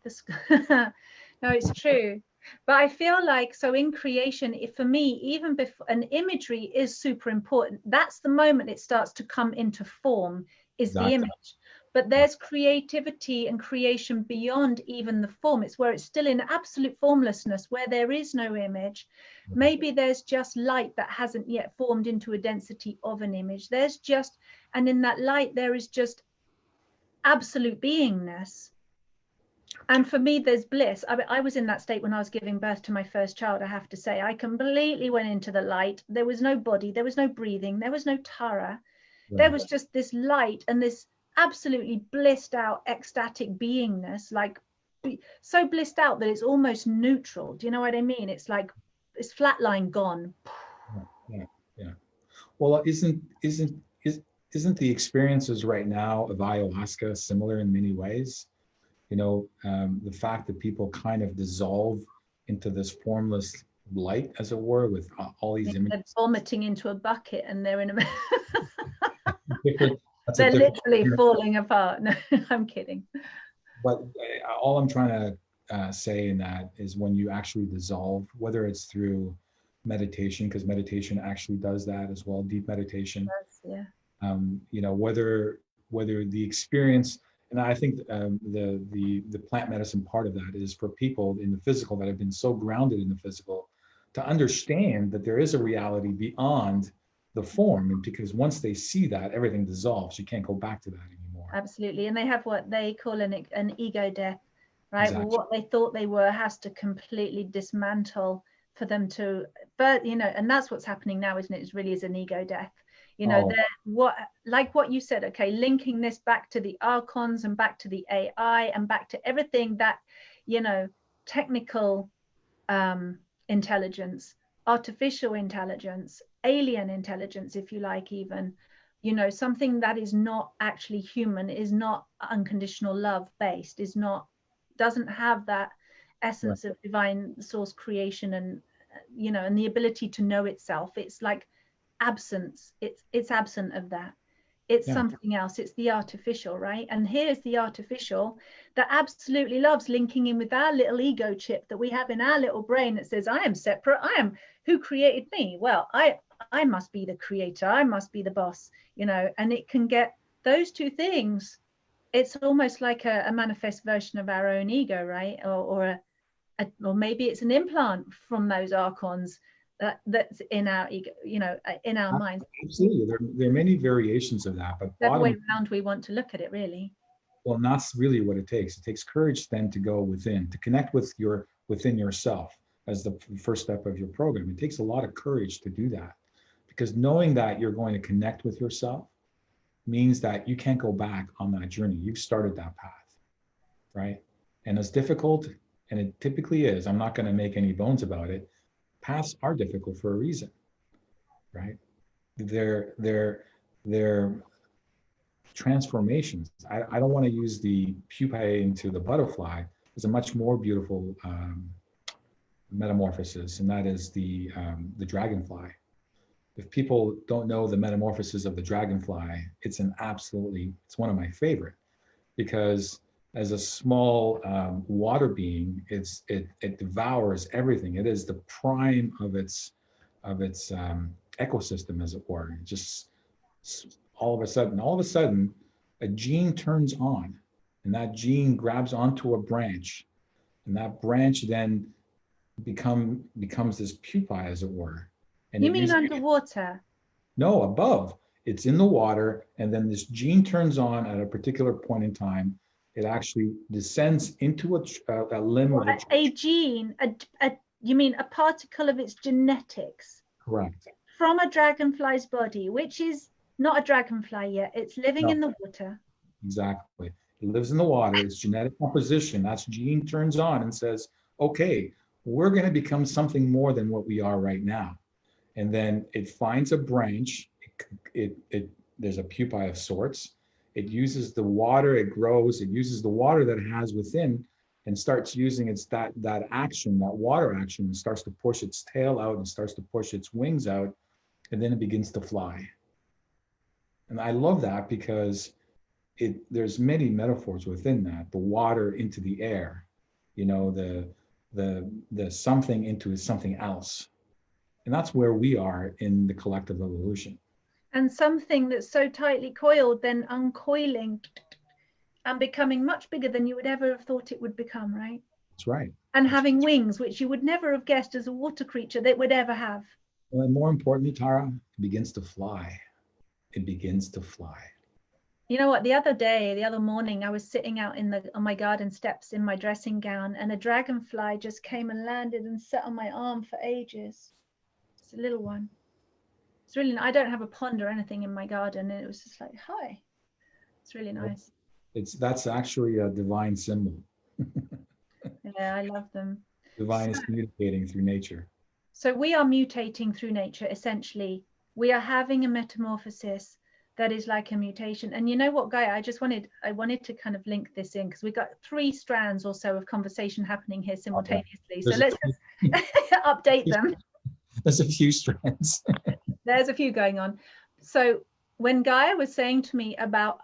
No, it's true. But I feel like, so in creation, for me, even before, an imagery is super important. That's the moment it starts to come into form, is the image. But there's creativity and creation beyond even the form. It's where it's still in absolute formlessness, where there is no image. Maybe there's just light that hasn't yet formed into a density of an image. And in that light, there is just absolute beingness. And for me, there's bliss. I was in that state when I was giving birth to my first child, I have to say. I completely went into the light. There was no body, there was no breathing, there was no Tara. Right. There was just this light and this absolutely blissed out ecstatic beingness, like so blissed out that it's almost neutral. Do you know what I mean? It's like it's flatline gone. Yeah. Well, isn't the experiences right now of ayahuasca similar in many ways? The fact that people kind of dissolve into this formless light, as it were, with all these images. They're vomiting into a bucket and they're in a They're literally falling apart. No, I'm kidding. But all I'm trying to say in that is when you actually dissolve, whether it's through meditation, because meditation actually does that as well, deep meditation. Yeah. Whether the experience, and I think the plant medicine part of that is for people in the physical that have been so grounded in the physical to understand that there is a reality beyond the form, and because once they see that, everything dissolves. You can't go back to that anymore. Absolutely. And they have what they call an ego death, right? Exactly. Well, what they thought they were has to completely dismantle for them to, but and that's what's happening now, isn't it? It really is an ego death. Like what you said, okay, linking this back to the archons and back to the AI and back to everything that, technical intelligence, artificial intelligence, alien intelligence, if you like, even, something that is not actually human, is not unconditional love based, doesn't have that essence of divine source creation and, and the ability to know itself. It's like absence. It's absent of that. It's something else. It's the artificial, right? And here's the artificial that absolutely loves linking in with our little ego chip that we have in our little brain that says, I am separate. I am, who created me? Well, I must be the creator. I must be the boss, and it can get those two things. It's almost like a manifest version of our own ego, right? Or maybe it's an implant from those archons that's in our ego, in our minds. Absolutely, there are many variations of that, but the way around we want to look at it, really. Well, and that's really what it takes. It takes courage then to go within, to connect within yourself as the first step of your program. It takes a lot of courage to do that, because knowing that you're going to connect with yourself means that you can't go back on that journey. You've started that path, right? And as difficult, and it typically is, I'm not going to make any bones about it, paths are difficult for a reason, right? They're transformations. I don't want to use the pupae into the butterfly. There's a much more beautiful metamorphosis, and that is the dragonfly. If people don't know the metamorphosis of the dragonfly, it's one of my favorite, because as a small water being, it devours everything. It is the prime of its ecosystem, as it were. It just all of a sudden, a gene turns on, and that gene grabs onto a branch, and that branch then becomes this pupae, as it were. And you mean underwater? No, above. It's in the water, and then this gene turns on at a particular point in time. It actually descends into a limb of a gene. You mean a particle of its genetics? Correct. From a dragonfly's body, which is not a dragonfly yet. It's living in the water. Exactly. It lives in the water. It's genetic composition. That's gene turns on and says, okay, we're going to become something more than what we are right now. And then it finds a branch. There's a pupae of sorts. It uses the water. It grows. It uses the water that it has within, and starts using that action, that water action, and starts to push its tail out and starts to push its wings out, and then it begins to fly. And I love that because there's many metaphors within that. The water into the air, the something into something else. And that's where we are in the collective evolution. And something that's so tightly coiled, then uncoiling and becoming much bigger than you would ever have thought it would become, right? That's right. And having wings, which you would never have guessed as a water creature that would ever have. Well, and more importantly, Tara, it begins to fly. It begins to fly. You know what? The other morning, I was sitting out on my garden steps in my dressing gown, and a dragonfly just came and landed and sat on my arm for ages. It's a little one. It's really, I don't have a pond or anything in my garden, and it was just like, hi. It's really nice. That's actually a divine symbol. Yeah, I love them. Divine is communicating through nature. So we are mutating through nature, essentially. We are having a metamorphosis that is like a mutation. And you know what, Gaia, I wanted to kind of link this in because we got 3 strands or so of conversation happening here simultaneously. So let's just update them. There's a few strands. There's a few going on. So when Gaia was saying to me about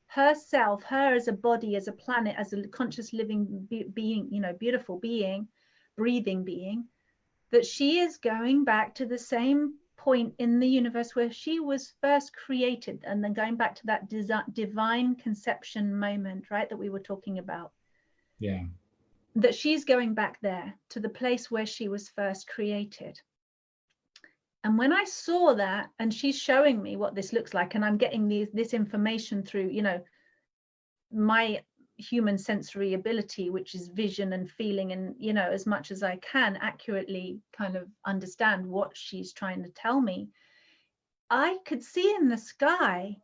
herself, her as a body, as a planet, as a conscious living being, you know, beautiful being, breathing being, that she is going back to the same point in the universe where she was first created, and then going back to that divine conception moment, right, that we were talking about. Yeah. That she's going back there to the place where she was first created. And when I saw that, and she's showing me what this looks like, and I'm getting this information through, you know, my human sensory ability, which is vision and feeling, and, you know, as much as I can accurately kind of understand what she's trying to tell me, I could see in the sky,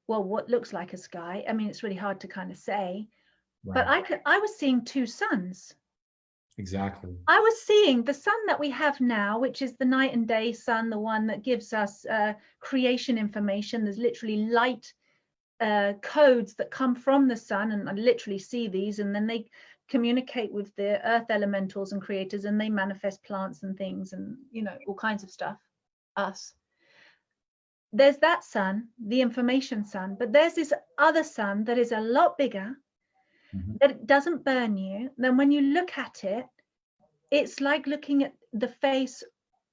well, what looks like a sky. I mean, it's really hard to kind of say, Right. but I was seeing 2 suns. Exactly. I was seeing the sun that we have now, which is the night and day sun, the one that gives us creation information. There's literally light codes that come from the sun, and I literally see these, and then they communicate with the earth elementals and creators, and they manifest plants and things, and, you know, all kinds of stuff, us. There's that sun, the information sun, but there's this other sun that is a lot bigger, that doesn't burn you. Then when you look at it, it's like looking at the face,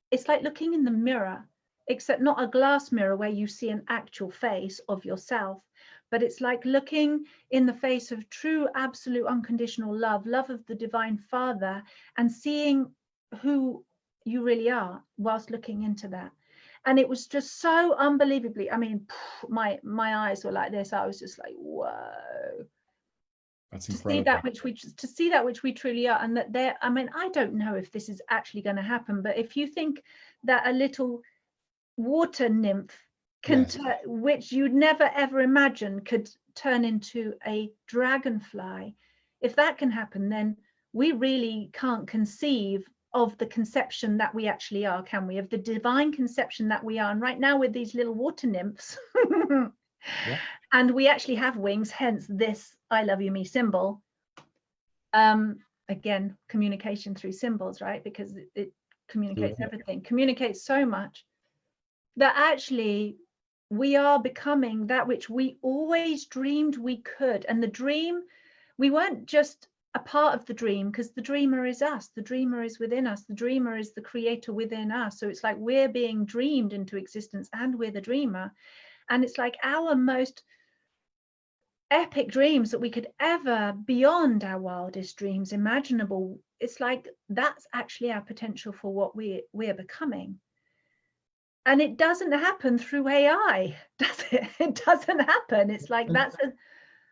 it's like looking in the mirror, except not a glass mirror where you see an actual face of yourself, but it's like looking in the face of true, absolute, unconditional love of the Divine Father, and seeing who you really are whilst looking into that. And it was just so unbelievably, I mean, my eyes were like this. I was just like, whoa. That's to incredible. see that which we truly are. And that there, I mean, I don't know if this is actually going to happen, but if you think that a little water nymph can which you'd never ever imagine could turn into a dragonfly, if that can happen, then we really can't conceive of the conception that we actually are, can we? Of the divine conception that we are. And right now with these little water nymphs, yeah. And we actually have wings, hence this I love you me symbol. Again, communication through symbols, right? Because it communicates everything, communicates so much that actually we are becoming that which we always dreamed we could. And the dream, we weren't just a part of the dream, because the dreamer is us, the dreamer is within us, the dreamer is the creator within us. So it's like we're being dreamed into existence, and we're the dreamer. And it's like our most epic dreams that we could ever, beyond our wildest dreams imaginable, it's like that's actually our potential for what we're becoming. And it doesn't happen through AI, does it? It doesn't happen. It's like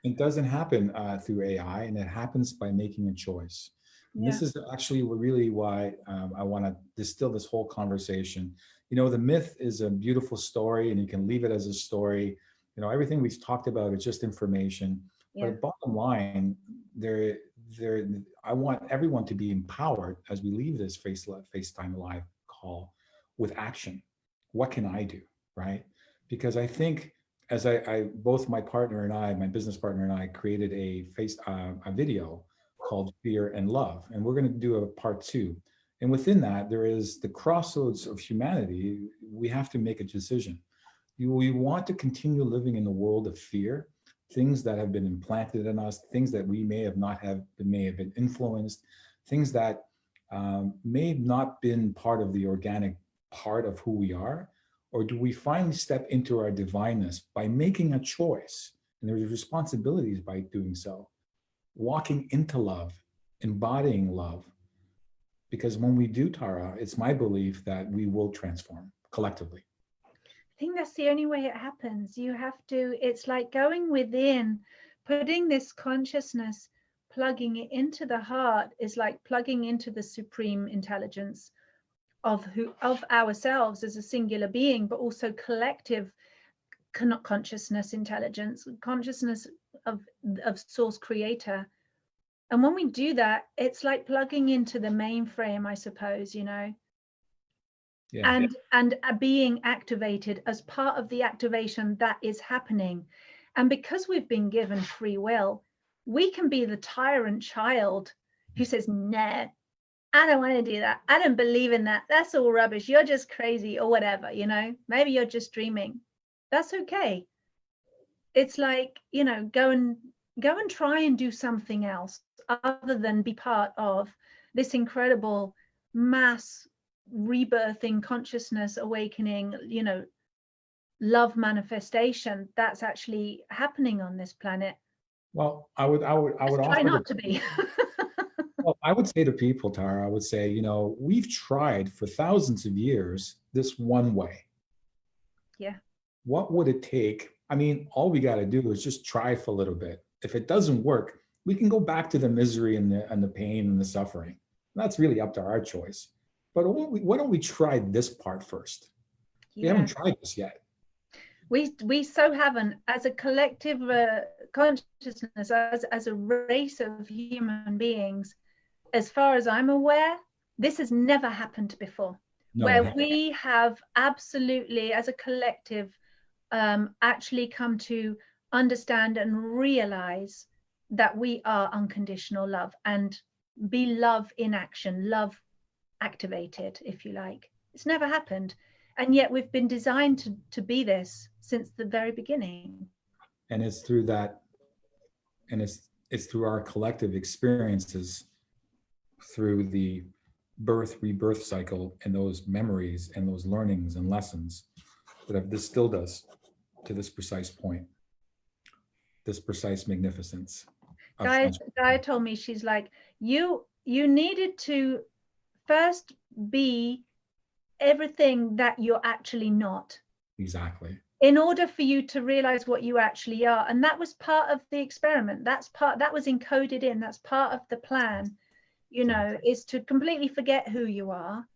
it doesn't happen through AI, and it happens by making a choice. And this is actually really why I want to distill this whole conversation. You know, the myth is a beautiful story, and you can leave it as a story. You know, everything we've talked about is just information. But bottom line, I want everyone to be empowered as we leave this FaceTime Live call with action. What can I do, right? Because I think, as I both my partner and I, my business partner and I, created a video called Fear and Love, and we're going to do a part 2. And within that, there is the crossroads of humanity. We have to make a decision. We want to continue living in a world of fear, things that have been implanted in us, things that we may have been influenced, things that may have not been part of the organic part of who we are. Or do we finally step into our divineness by making a choice? And there's responsibilities by doing so. Walking into love, embodying love. Because when we do, Tara, it's my belief that we will transform collectively. I think that's the only way it happens. You have to, it's like going within, putting this consciousness, plugging it into the heart is like plugging into the supreme intelligence of ourselves as a singular being, but also collective consciousness, intelligence, consciousness of source creator, And when we do that, it's like plugging into the mainframe, I suppose, you know, Yeah. and being activated as part of the activation that is happening. And because we've been given free will, we can be the tyrant child who says, nah, I don't want to do that. I don't believe in that. That's all rubbish. You're just crazy or whatever, you know, maybe you're just dreaming. That's okay. It's like, you know, go and try and do something else other than be part of this incredible mass rebirthing consciousness awakening, you know, love manifestation that's actually happening on this planet. Well, I would Try offer not to be. well, I would say to people, Tara, I would say, you know, we've tried for thousands of years this one way. Yeah. What would it take? I mean, all we got to do is just try for a little bit. If it doesn't work, we can go back to the misery and the pain and the suffering. That's really up to our choice. But why don't we try this part first? Yeah. We haven't tried this yet. We so haven't, as a collective consciousness, as a race of human beings, as far as I'm aware, this has never happened before. No, where we have absolutely, as a collective, actually come to understand and realize that we are unconditional love and be love in action, love activated, if you like. It's never happened. And yet we've been designed to be this since the very beginning. And it's through that, and it's through our collective experiences, through the birth, rebirth cycle, and those memories and those learnings and lessons that have distilled us to this precise point, this precise magnificence. Gaia told me, she's like, you needed to first be everything that you're actually not. Exactly. In order for you to realize what you actually are. And that was part of the experiment. That was encoded in, that's part of the plan, you know, is to completely forget who you are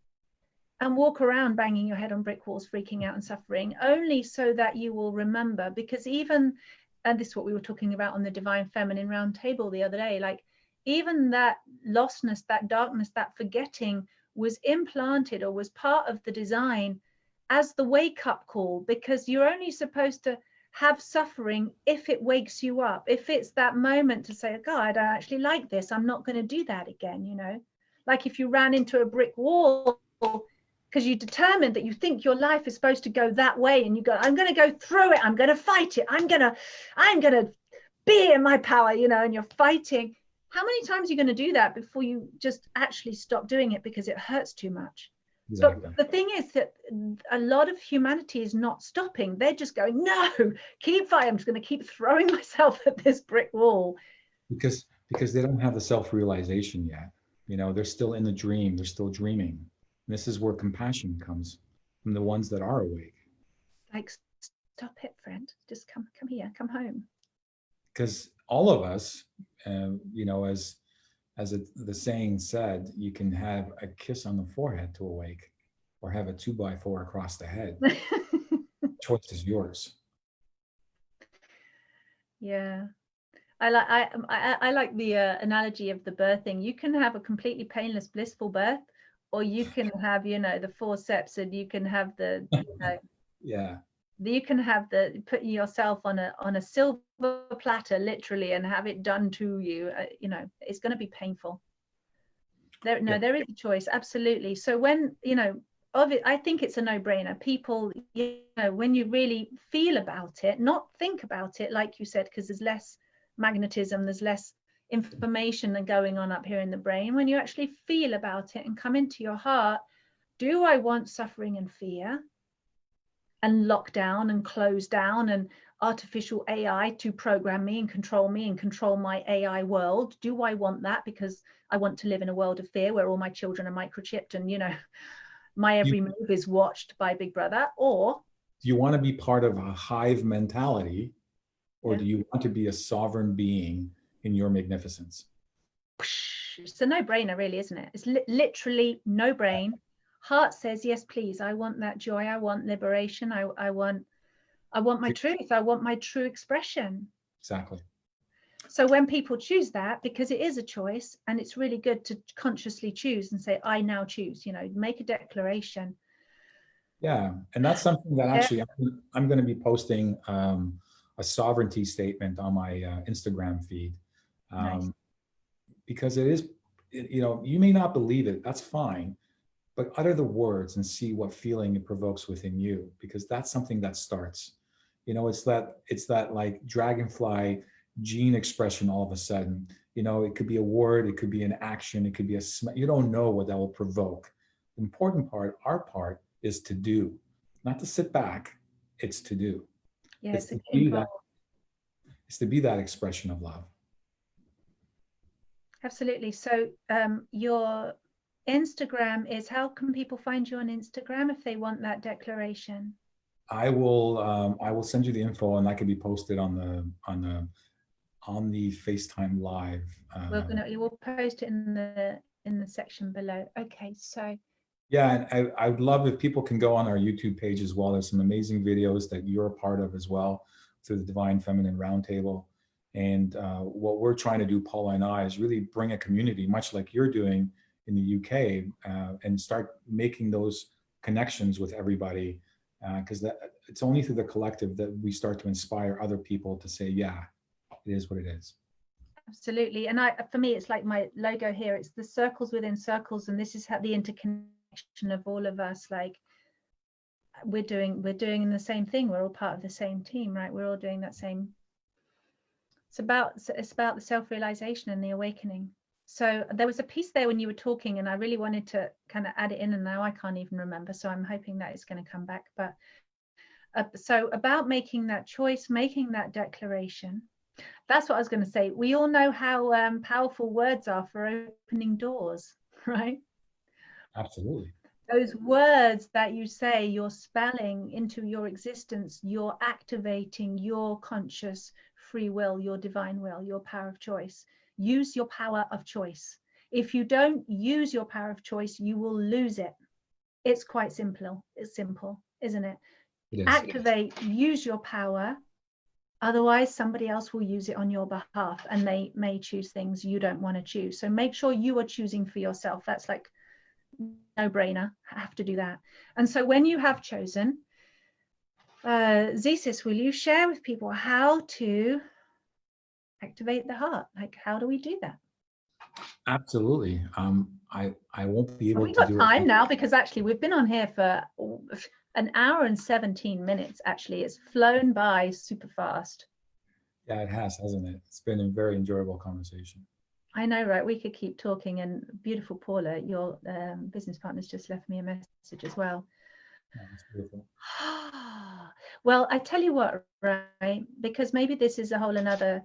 and walk around banging your head on brick walls, freaking out and suffering, only so that you will remember. Because even, and this is what we were talking about on the Divine Feminine Roundtable the other day, like even that lostness, that darkness, that forgetting was implanted or was part of the design as the wake-up call, because you're only supposed to have suffering if it wakes you up, if it's that moment to say, God, I don't actually like this, I'm not going to do that again, you know. Like if you ran into a brick wall because you determined that you think your life is supposed to go that way, and you go, I'm going to go through it, I'm going to fight it, I'm going to be in my power, you know, and you're fighting. How many times are you going to do that before you just actually stop doing it because it hurts too much? Exactly. But the thing is that a lot of humanity is not stopping. They're just going, no, keep fighting. I'm just going to keep throwing myself at this brick wall. Because they don't have the self-realization yet. You know, they're still in the dream. They're still dreaming. And this is where compassion comes from the ones that are awake. Like, stop it, friend. Just come here, come home. Because all of us, you know, as the saying said, you can have a kiss on the forehead to awake, or have a 2x4 across the head. Choice is yours. Yeah, I like the analogy of the birthing. You can have a completely painless, blissful birth, or you can have, you know, the forceps, and you can have the, you know, yeah, you can have the putting yourself on a silver platter, literally, and have it done to you. You know, it's going to be painful. There is a choice, absolutely. So when, you know, I think it's a no-brainer. People, you know, when you really feel about it, not think about it, like you said, because there's less magnetism, there's less information than going on up here in the brain. When you actually feel about it and come into your heart, do I want suffering and fear and lockdown and close down and artificial AI to program me and control my AI world? Do I want that because I want to live in a world of fear where all my children are microchipped and, you know, my every move is watched by Big Brother? Or do you want to be part of a hive mentality, or do you want to be a sovereign being in your magnificence? It's a no-brainer, really, isn't it? It's literally no brain. Heart says, yes, please. I want that joy. I want liberation. I want my truth. I want my true expression. Exactly. So when people choose that, because it is a choice, and it's really good to consciously choose and say, I now choose, you know, make a declaration. Yeah, and that's something that actually I'm going to be posting a sovereignty statement on my Instagram feed, Nice. because it is, you know, you may not believe it, that's fine, but utter the words and see what feeling it provokes within you, because that's something that starts. You know, it's that like dragonfly gene expression all of a sudden. You know, it could be a word, it could be an action, it could be a smell. You don't know what that will provoke. The important part, our part, is to do, not to sit back. It's to do. Yeah, It's it's a to get be that. involved. It's to be that expression of love. Absolutely. So your Instagram is, how can people find you on Instagram if they want that declaration? I will send you the info, and that can be posted on the FaceTime live. We'll post it in the section below. Okay, so Yeah, and I would love if people can go on our YouTube page as well. There's some amazing videos that you're a part of as well through the Divine Feminine Roundtable. And what we're trying to do, Paula and I, is really bring a community, much like you're doing in the UK, and start making those connections with everybody. Because it's only through the collective that we start to inspire other people to say, yeah, it is what it is. absolutely. And for me, it's like my logo here. It's the circles within circles, and this is how the interconnection of all of us. Like we're doing the same thing. We're all part of the same team, right? We're all doing that same. It's about the self-realization and the awakening. So there was a piece there when you were talking, and I really wanted to kind of add it in, and now I can't even remember. So I'm hoping that it's going to come back. But so about making that choice, making that declaration. That's what I was going to say. We all know how powerful words are for opening doors, right? Absolutely. Those words that you say, you're spelling into your existence, you're activating your conscious free will, your divine will, your power of choice. Use your power of choice. If you don't use your power of choice, you will lose it. It's quite simple. It's simple, isn't it? It is. Activate, use your power. Otherwise, somebody else will use it on your behalf, and they may choose things you don't want to choose. So make sure you are choosing for yourself. That's like no-brainer. Have to do that. And so when you have chosen, Zesis, will you share with people how to activate the heart? Like, how do we do that? Absolutely. I won't be able We've to got do time it now, because actually we've been on here for an hour and 17 minutes. Actually, it's flown by super fast. Yeah, it has, hasn't it? It's been a very enjoyable conversation. I know, right? We could keep talking. And beautiful Paula, your business partner's just left me a message as well. Yeah, it's beautiful. Well, I tell you what, right? Because maybe this is a whole another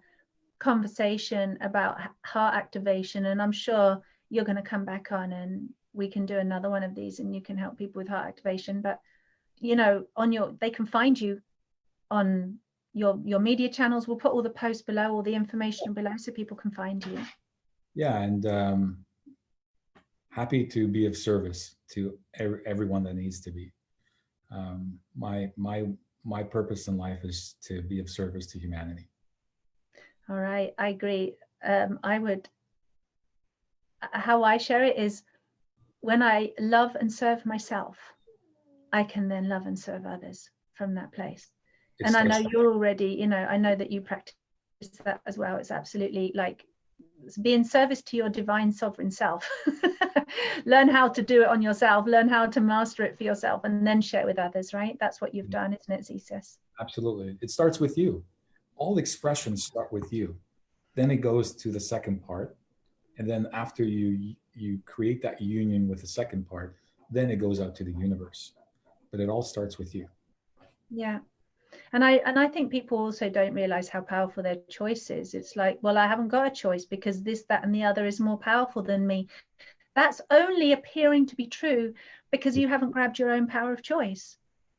conversation about heart activation, and I'm sure you're going to come back on and we can do another one of these, and you can help people with heart activation. But you know, they can find you on your media channels. We'll put all the posts below, all the information below, so people can find you. Yeah, and happy to be of service to everyone that needs to be. My purpose in life is to be of service to humanity. All right, I agree. How I share it is, when I love and serve myself, I can then love and serve others from that place. And I know you're already, you know, I know that you practice that as well. It's absolutely like be in service to your divine sovereign self. Learn how to do it on yourself, learn how to master it for yourself, and then share with others, right? That's what you've done, isn't it, Zesis? Absolutely. It starts with you. All expressions start with you. Then it goes to the second part. And then after you create that union with the second part, then it goes out to the universe. But it all starts with you. Yeah. And I think people also don't realize how powerful their choice is. It's like, well, I haven't got a choice because this, that, and the other is more powerful than me. That's only appearing to be true because you haven't grabbed your own power of choice.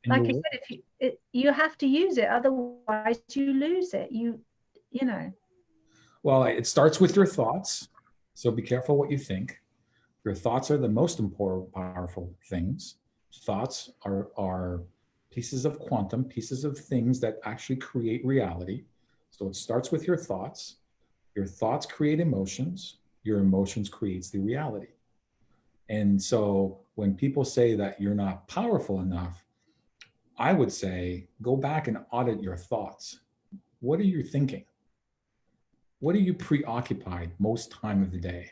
Like I said, if you have to use it, otherwise you lose it. You know. Well, it starts with your thoughts. So be careful what you think. Your thoughts are the most important, powerful things. Thoughts are pieces of quantum, pieces of things that actually create reality. So it starts with your thoughts. Your thoughts create emotions. Your emotions creates the reality. And so when people say that you're not powerful enough, I would say go back and audit your thoughts. What are you thinking? What are you preoccupied most time of the day?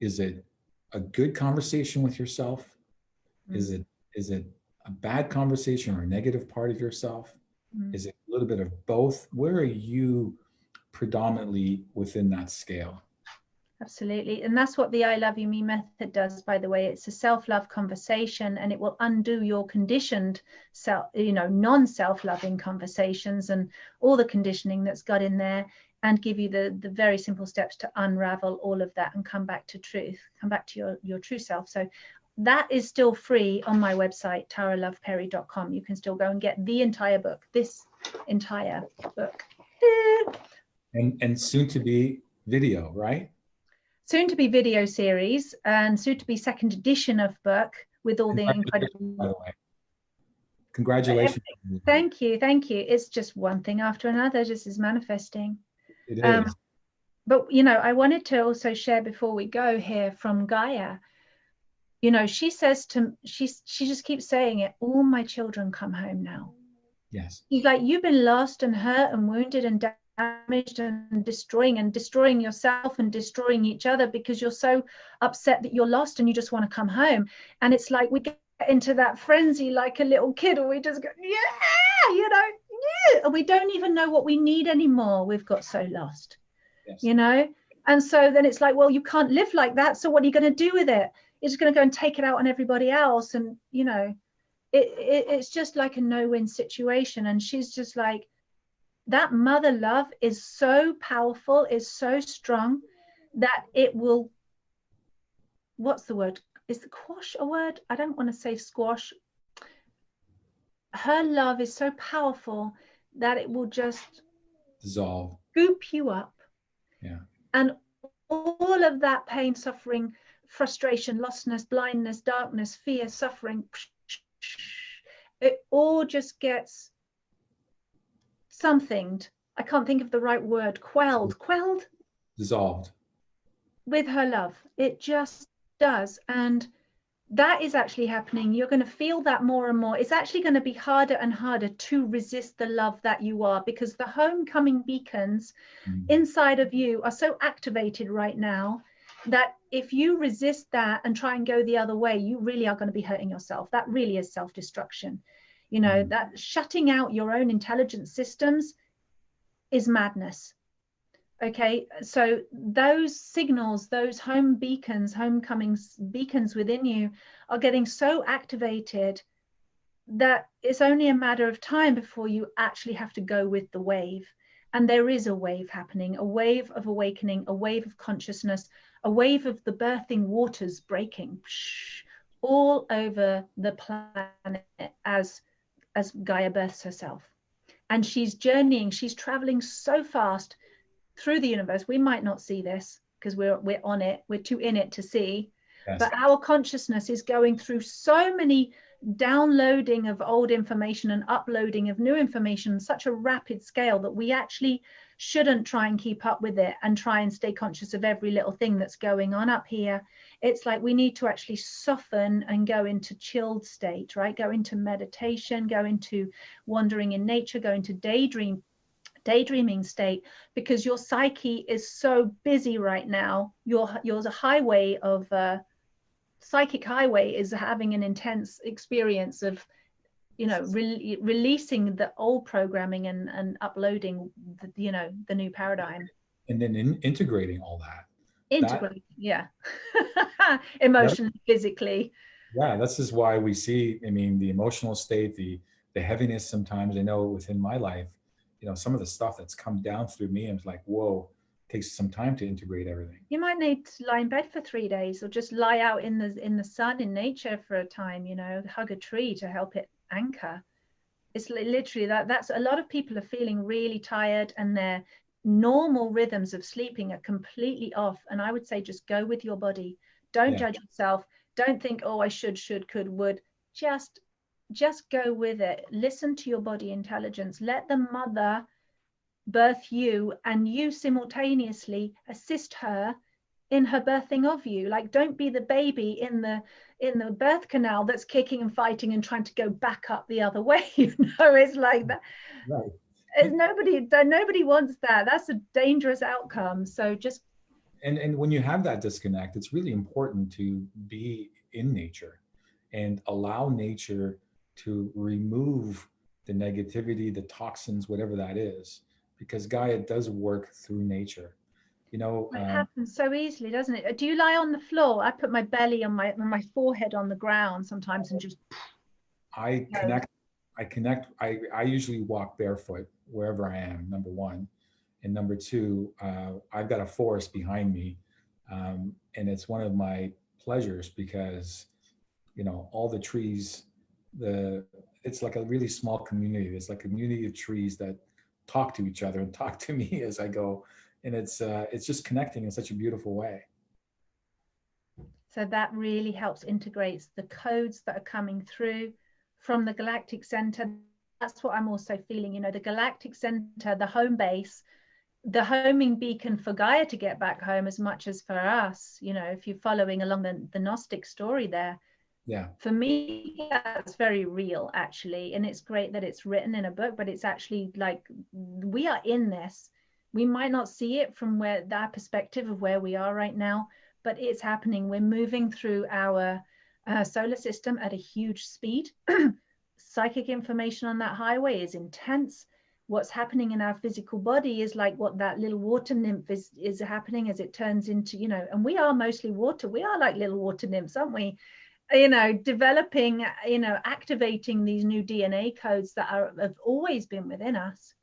Is it a good conversation with yourself? Is it a bad conversation or a negative part of yourself? Is it a little bit of both? Where are you predominantly within that scale? Absolutely. And that's what the I Love You Me method does, by the way. It's a self-love conversation, and it will undo your conditioned non-self-loving conversations and all the conditioning that's got in there, and give you the very simple steps to unravel all of that and come back to truth, come back to your true self. So that is still free on my website, taraloveperry.com. You can still go and get the entire book, this entire book. And soon to be video, right? Soon to be video series, and soon to be second edition of book with all the incredible. By the way, congratulations. Thank you. It's just one thing after another, just is manifesting. It is. But I wanted to also share before we go here from Gaia. She says she just keeps saying it. All my children come home now. Yes. She's like, you've been lost and hurt and wounded and damaged and destroying yourself and destroying each other because you're so upset that you're lost and you just want to come home. And it's like we get into that frenzy like a little kid, and we just go, yeah, and we don't even know what we need anymore. We've got so lost. Yes. And so then it's like, well, you can't live like that, so what are you going to do with it? You're just going to go and take it out on everybody else. And it's just like a no-win situation. And she's just like, that mother love is so powerful, is so strong that it will, what's the word? Is the quash a word? I don't want to say squash. Her love is so powerful that it will just dissolve, scoop you up. Yeah. And all of that pain, suffering, frustration, lostness, blindness, darkness, fear, suffering, it all just gets somethinged. I can't think of the right word. Quelled, dissolved with her love. It just does. And that is actually happening. You're going to feel that more and more. It's actually going to be harder and harder to resist the love that you are, because the homecoming beacons inside of you are so activated right now that if you resist that and try and go the other way, you really are going to be hurting yourself. That really is self-destruction. That shutting out your own intelligence systems is madness. Okay, so those signals, those homecoming beacons within you are getting so activated that it's only a matter of time before you actually have to go with the wave. And there is a wave happening, a wave of awakening, a wave of consciousness, a wave of the birthing waters breaking all over the planet as Gaia births herself. And she's journeying, she's traveling so fast through the universe. We might not see this because we're on it, we're too in it to see. Yes. But our consciousness is going through so many downloading of old information and uploading of new information, such a rapid scale that we actually shouldn't try and keep up with it and try and stay conscious of every little thing that's going on up here. It's like we need to actually soften and go into chilled state, right? Go into meditation, go into wandering in nature, go into daydreaming state, because your psyche is so busy right now. Yours a highway of psychic highway is having an intense experience of releasing the old programming and uploading the new paradigm, and then integrating all that emotionally, physically. This is why we see, the emotional state, the heaviness sometimes. I know within my life, some of the stuff that's come down through me, I'm like, whoa, it takes some time to integrate everything. You might need to lie in bed for 3 days, or just lie out in the sun, in nature for a time, hug a tree to help it anchor. It's literally that's a lot of people are feeling really tired, and their normal rhythms of sleeping are completely off. And I would say just go with your body. Don't judge yourself. Don't think, oh, I should, could, would. Just go with it. Listen to your body intelligence. Let the mother birth you, and you simultaneously assist her in her birthing of you. Like, don't be the baby in the birth canal that's kicking and fighting and trying to go back up the other way. You know, it's like that. Right. It's nobody wants that. That's a dangerous outcome. So just and when you have that disconnect, it's really important to be in nature and allow nature to remove the negativity, the toxins, whatever that is, because Gaia does work through nature. You know, it happens so easily, doesn't it? Do you lie on the floor? I put my belly on my forehead on the ground sometimes and just I connect. I usually walk barefoot wherever I am. Number one, and number two, I've got a forest behind me, and it's one of my pleasures because, you know, all the trees, it's like a really small community. It's like a community of trees that talk to each other and talk to me as I go, and it's just connecting in such a beautiful way. So that really helps integrates the codes that are coming through from the galactic center. That's what I'm also feeling, you know, the galactic center, the home base, the homing beacon for Gaia to get back home as much as for us. You know, if you're following along the Gnostic story there. Yeah. For me, that's very real, actually. And it's great that it's written in a book, but it's actually like we are in this. We might not see it from that perspective of where we are right now, but it's happening. We're moving through our solar system at a huge speed. Psychic information on that highway is intense. What's happening in our physical body is like what that little water nymph is happening as it turns into, you know, and we are mostly water. We are like little water nymphs, aren't we? You know, developing, you know, activating these new DNA codes that have always been within us.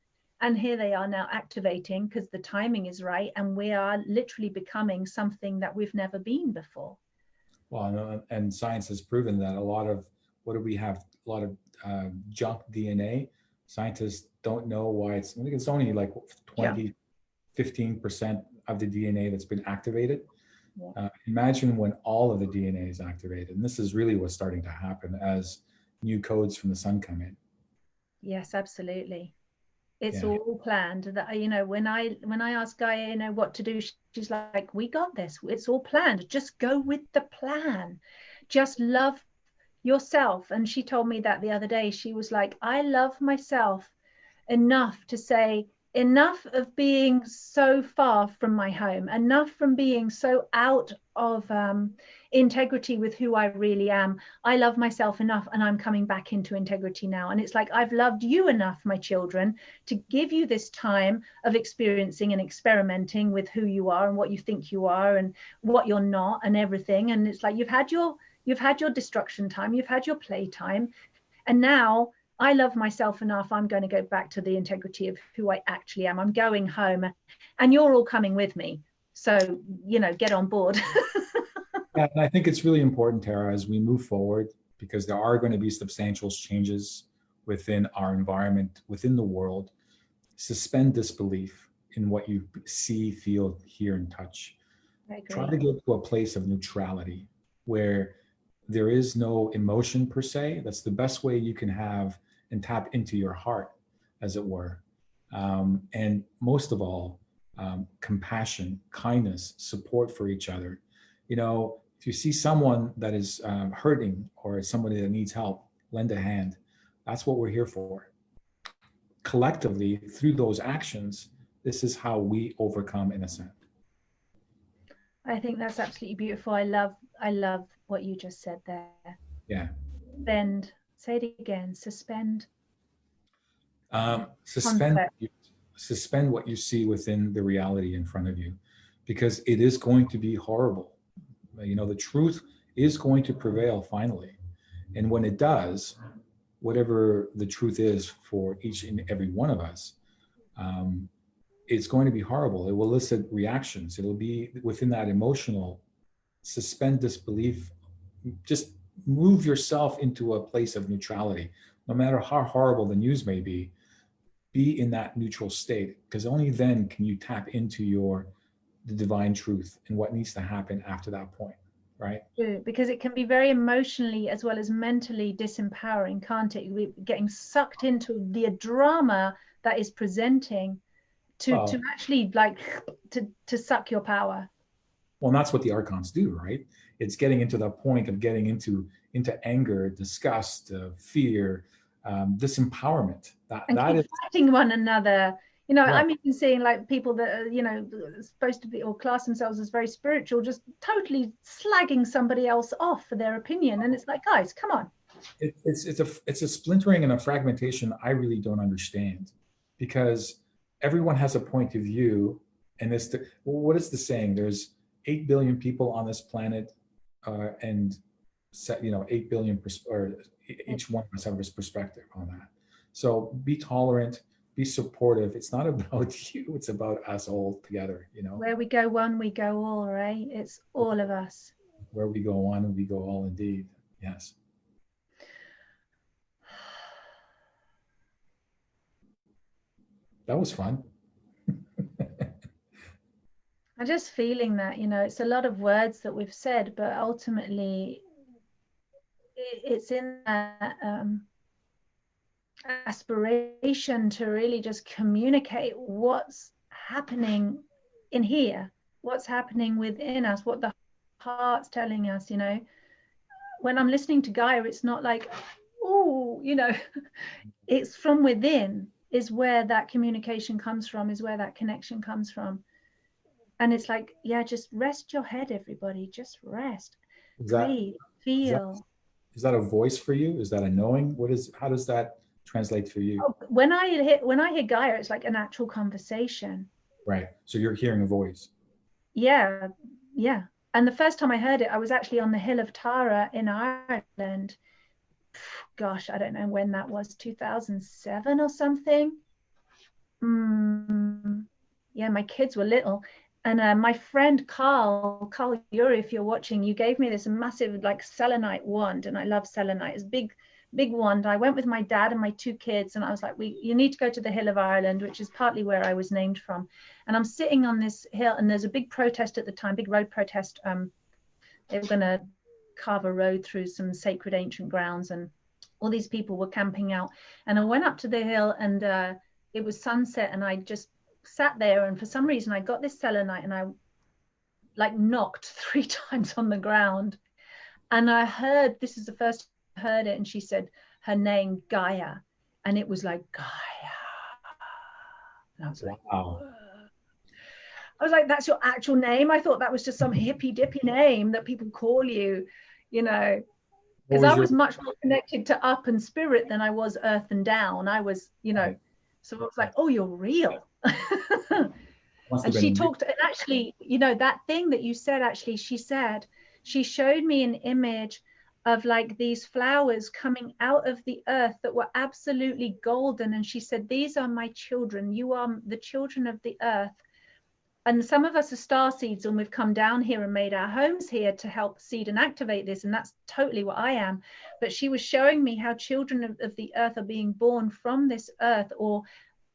And here they are now activating because the timing is right. And we are literally becoming something that we've never been before. Well, and science has proven that a lot of, what do we have? A lot of junk DNA. Scientists don't know why I think it's only like 20, 15% of the DNA that's been activated. Yeah. Imagine when all of the DNA is activated. And this is really what's starting to happen as new codes from the sun come in. Yes, absolutely. It's all planned. That, you know, when I ask Gaia, you know, what to do, she's like, we got this. It's all planned. Just go with the plan. Just love yourself. And she told me that the other day. She was like, I love myself enough to say, enough of being so far from my home, enough from being so out of integrity with who I really am. I love myself enough and I'm coming back into integrity now. And it's like, I've loved you enough, my children, to give you this time of experiencing and experimenting with who you are and what you think you are and what you're not and everything. And it's like, you've had your destruction time, you've had your play time, and now I love myself enough. I'm going to go back to the integrity of who I actually am. I'm going home and you're all coming with me. So, you know, get on board. Yeah, and I think it's really important, Tara, as we move forward, because there are going to be substantial changes within our environment, within the world. Suspend disbelief in what you see, feel, hear, and touch. Try to get to a place of neutrality where there is no emotion per se. That's the best way you can have and tap into your heart, as it were. And most of all, compassion, kindness, support for each other. You know, if you see someone that is hurting or somebody that needs help, lend a hand. That's what we're here for. Collectively, through those actions, this is how we overcome and ascend. I think that's absolutely beautiful. I love what you just said there. Yeah. Suspend. Say it again. Suspend. Suspend what you see within the reality in front of you, because it is going to be horrible. You know, the truth is going to prevail finally. And when it does, whatever the truth is for each and every one of us, it's going to be horrible. It will elicit reactions. It'll be within that emotional, suspend disbelief. Just move yourself into a place of neutrality. No matter how horrible the news may be in that neutral state, because only then can you tap into the divine truth and what needs to happen after that point, right? Because it can be very emotionally as well as mentally disempowering, can't it? We're getting sucked into the drama that is presenting to actually like to suck your power. Well, and that's what the archons do, right? It's getting into the point of getting into anger, disgust, fear, disempowerment. And that keep is fighting one another. You know, right. I'm even seeing like people that are, you know, supposed to be or class themselves as very spiritual, just totally slagging somebody else off for their opinion. And it's like, guys, come on. It's a splintering and a fragmentation I really don't understand, because everyone has a point of view, and what is the saying? There's 8 billion people on this planet, and 8 billion or each one must have his perspective on that. So be tolerant, be supportive. It's not about you, it's about us all together, you know. Where we go one, we go all, right? It's all of us. Where we go one, we go all, indeed. Yes. That was fun. I'm just feeling that, you know, it's a lot of words that we've said, but ultimately it's in that aspiration to really just communicate what's happening in here, what's happening within us, what the heart's telling us. You know, when I'm listening to Gaia, it's not like, oh, you know, it's from within is where that communication comes from, is where that connection comes from. And it's like, yeah, just rest your head, everybody. Just rest, breathe, feel. Is that a voice for you? Is that a knowing? How does that translate for you? Oh, when I hear Gaia, it's like an actual conversation. Right. So you're hearing a voice. Yeah. Yeah. And the first time I heard it, I was actually on the hill of Tara in Ireland. Gosh, I don't know when that was, 2007 or something. Yeah, my kids were little. And my friend Carl Yuri, if you're watching, you gave me this massive like selenite wand, and I love selenite. It's big wand. I went with my dad and my 2 kids, and I was like, you need to go to the Hill of Ireland, which is partly where I was named from. And I'm sitting on this hill, and there's a big protest at the time, big road protest. They were going to carve a road through some sacred ancient grounds, and all these people were camping out. And I went up to the hill, and it was sunset, and I just sat there, and for some reason I got this selenite, and I like knocked 3 times on the ground, and I heard, this is the first I heard it, and she said her name, Gaia, and it was like Gaia, and I was like, wow. I was like, that's your actual name? I thought that was just some hippy dippy name that people call you, you know, because I was much more connected to up and spirit than I was earth and down. I was, you know, so I was like, oh, you're real. And she talked, and actually, you know, that thing that you said, actually, she showed me an image of like these flowers coming out of the earth that were absolutely golden. And she said, these are my children. You are the children of the earth. And some of us are star seeds, and we've come down here and made our homes here to help seed and activate this. And that's totally what I am. But she was showing me how children of the earth are being born from this earth, or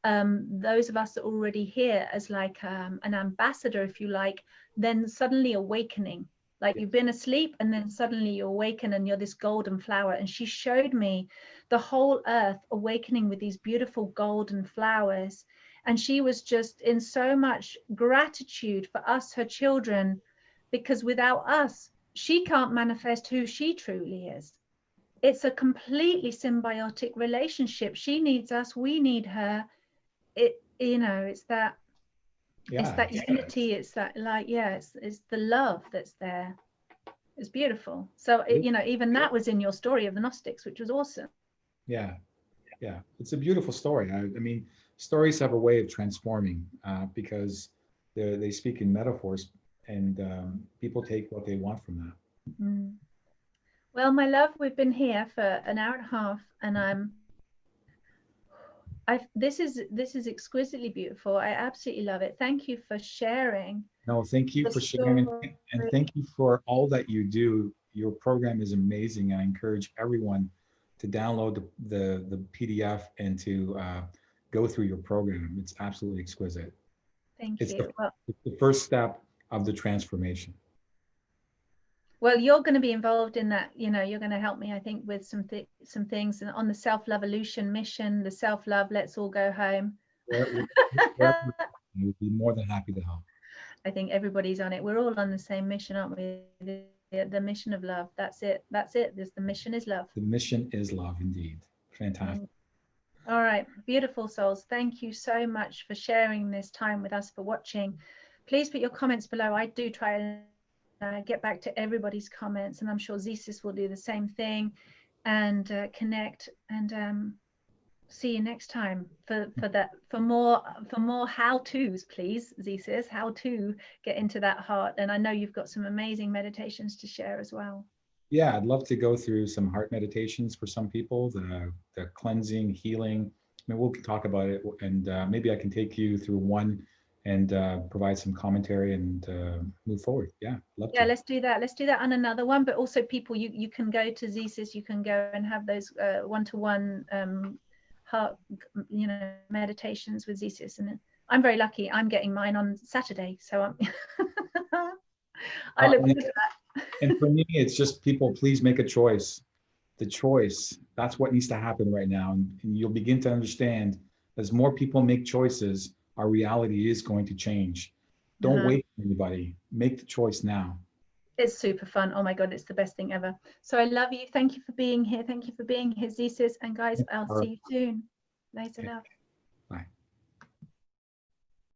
those of us that are already here as like an ambassador, if you like, then suddenly awakening. Like you've been asleep and then suddenly you awaken and you're this golden flower. And she showed me the whole earth awakening with these beautiful golden flowers. And she was just in so much gratitude for us, her children, because without us, she can't manifest who she truly is. It's a completely symbiotic relationship. She needs us, we need her. It, you know, it's that unity. It's that, like, yeah, it's the love that's there. It's beautiful. So you know, even that was in your story of the Gnostics, which was awesome. Yeah, it's a beautiful story. I mean, stories have a way of transforming because they speak in metaphors, and people take what they want from that. Well, my love, we've been here for an hour and a half, and this is exquisitely beautiful. I absolutely love it. Thank you for sharing. No, thank you for sharing, and thank you for all that you do. Your program is amazing. I encourage everyone to download the PDF and to go through your program. It's absolutely exquisite. Thank you. It's the first step of the transformation. Well, you're going to be involved in that. You know, you're going to help me, I think, with some things and on the self-love evolution mission, the self-love, let's all go home. I would be more than happy to help. I think everybody's on it. We're all on the same mission, aren't we? The mission of love. That's it. That's it. The mission is love. The mission is love, indeed. Fantastic. All right, beautiful souls. Thank you so much for sharing this time with us, for watching. Please put your comments below. I do try and get back to everybody's comments, and I'm sure Zesis will do the same thing, and connect, and see you next time for more how-tos, please, Zesis, how to get into that heart. And I know you've got some amazing meditations to share as well. Yeah, I'd love to go through some heart meditations for some people, the cleansing, healing. I mean, we'll talk about it, and maybe I can take you through one and provide some commentary and move forward. Yeah, love to. Yeah, let's do that. Let's do that on another one. But also, people, you can go to Zesis, you can go and have those one-to-one heart, meditations with Zesis. And I'm very lucky. I'm getting mine on Saturday, so I'm I look forward to that. And for me, it's just, people, please make a choice. The choice, that's what needs to happen right now. And you'll begin to understand, as more people make choices, our reality is going to change. Don't wait for anybody. Make the choice now. It's super fun. Oh my God, it's the best thing ever. So I love you. Thank you for being here. Thank you for being here, Zesis. And guys, I'll see you soon. Later, love.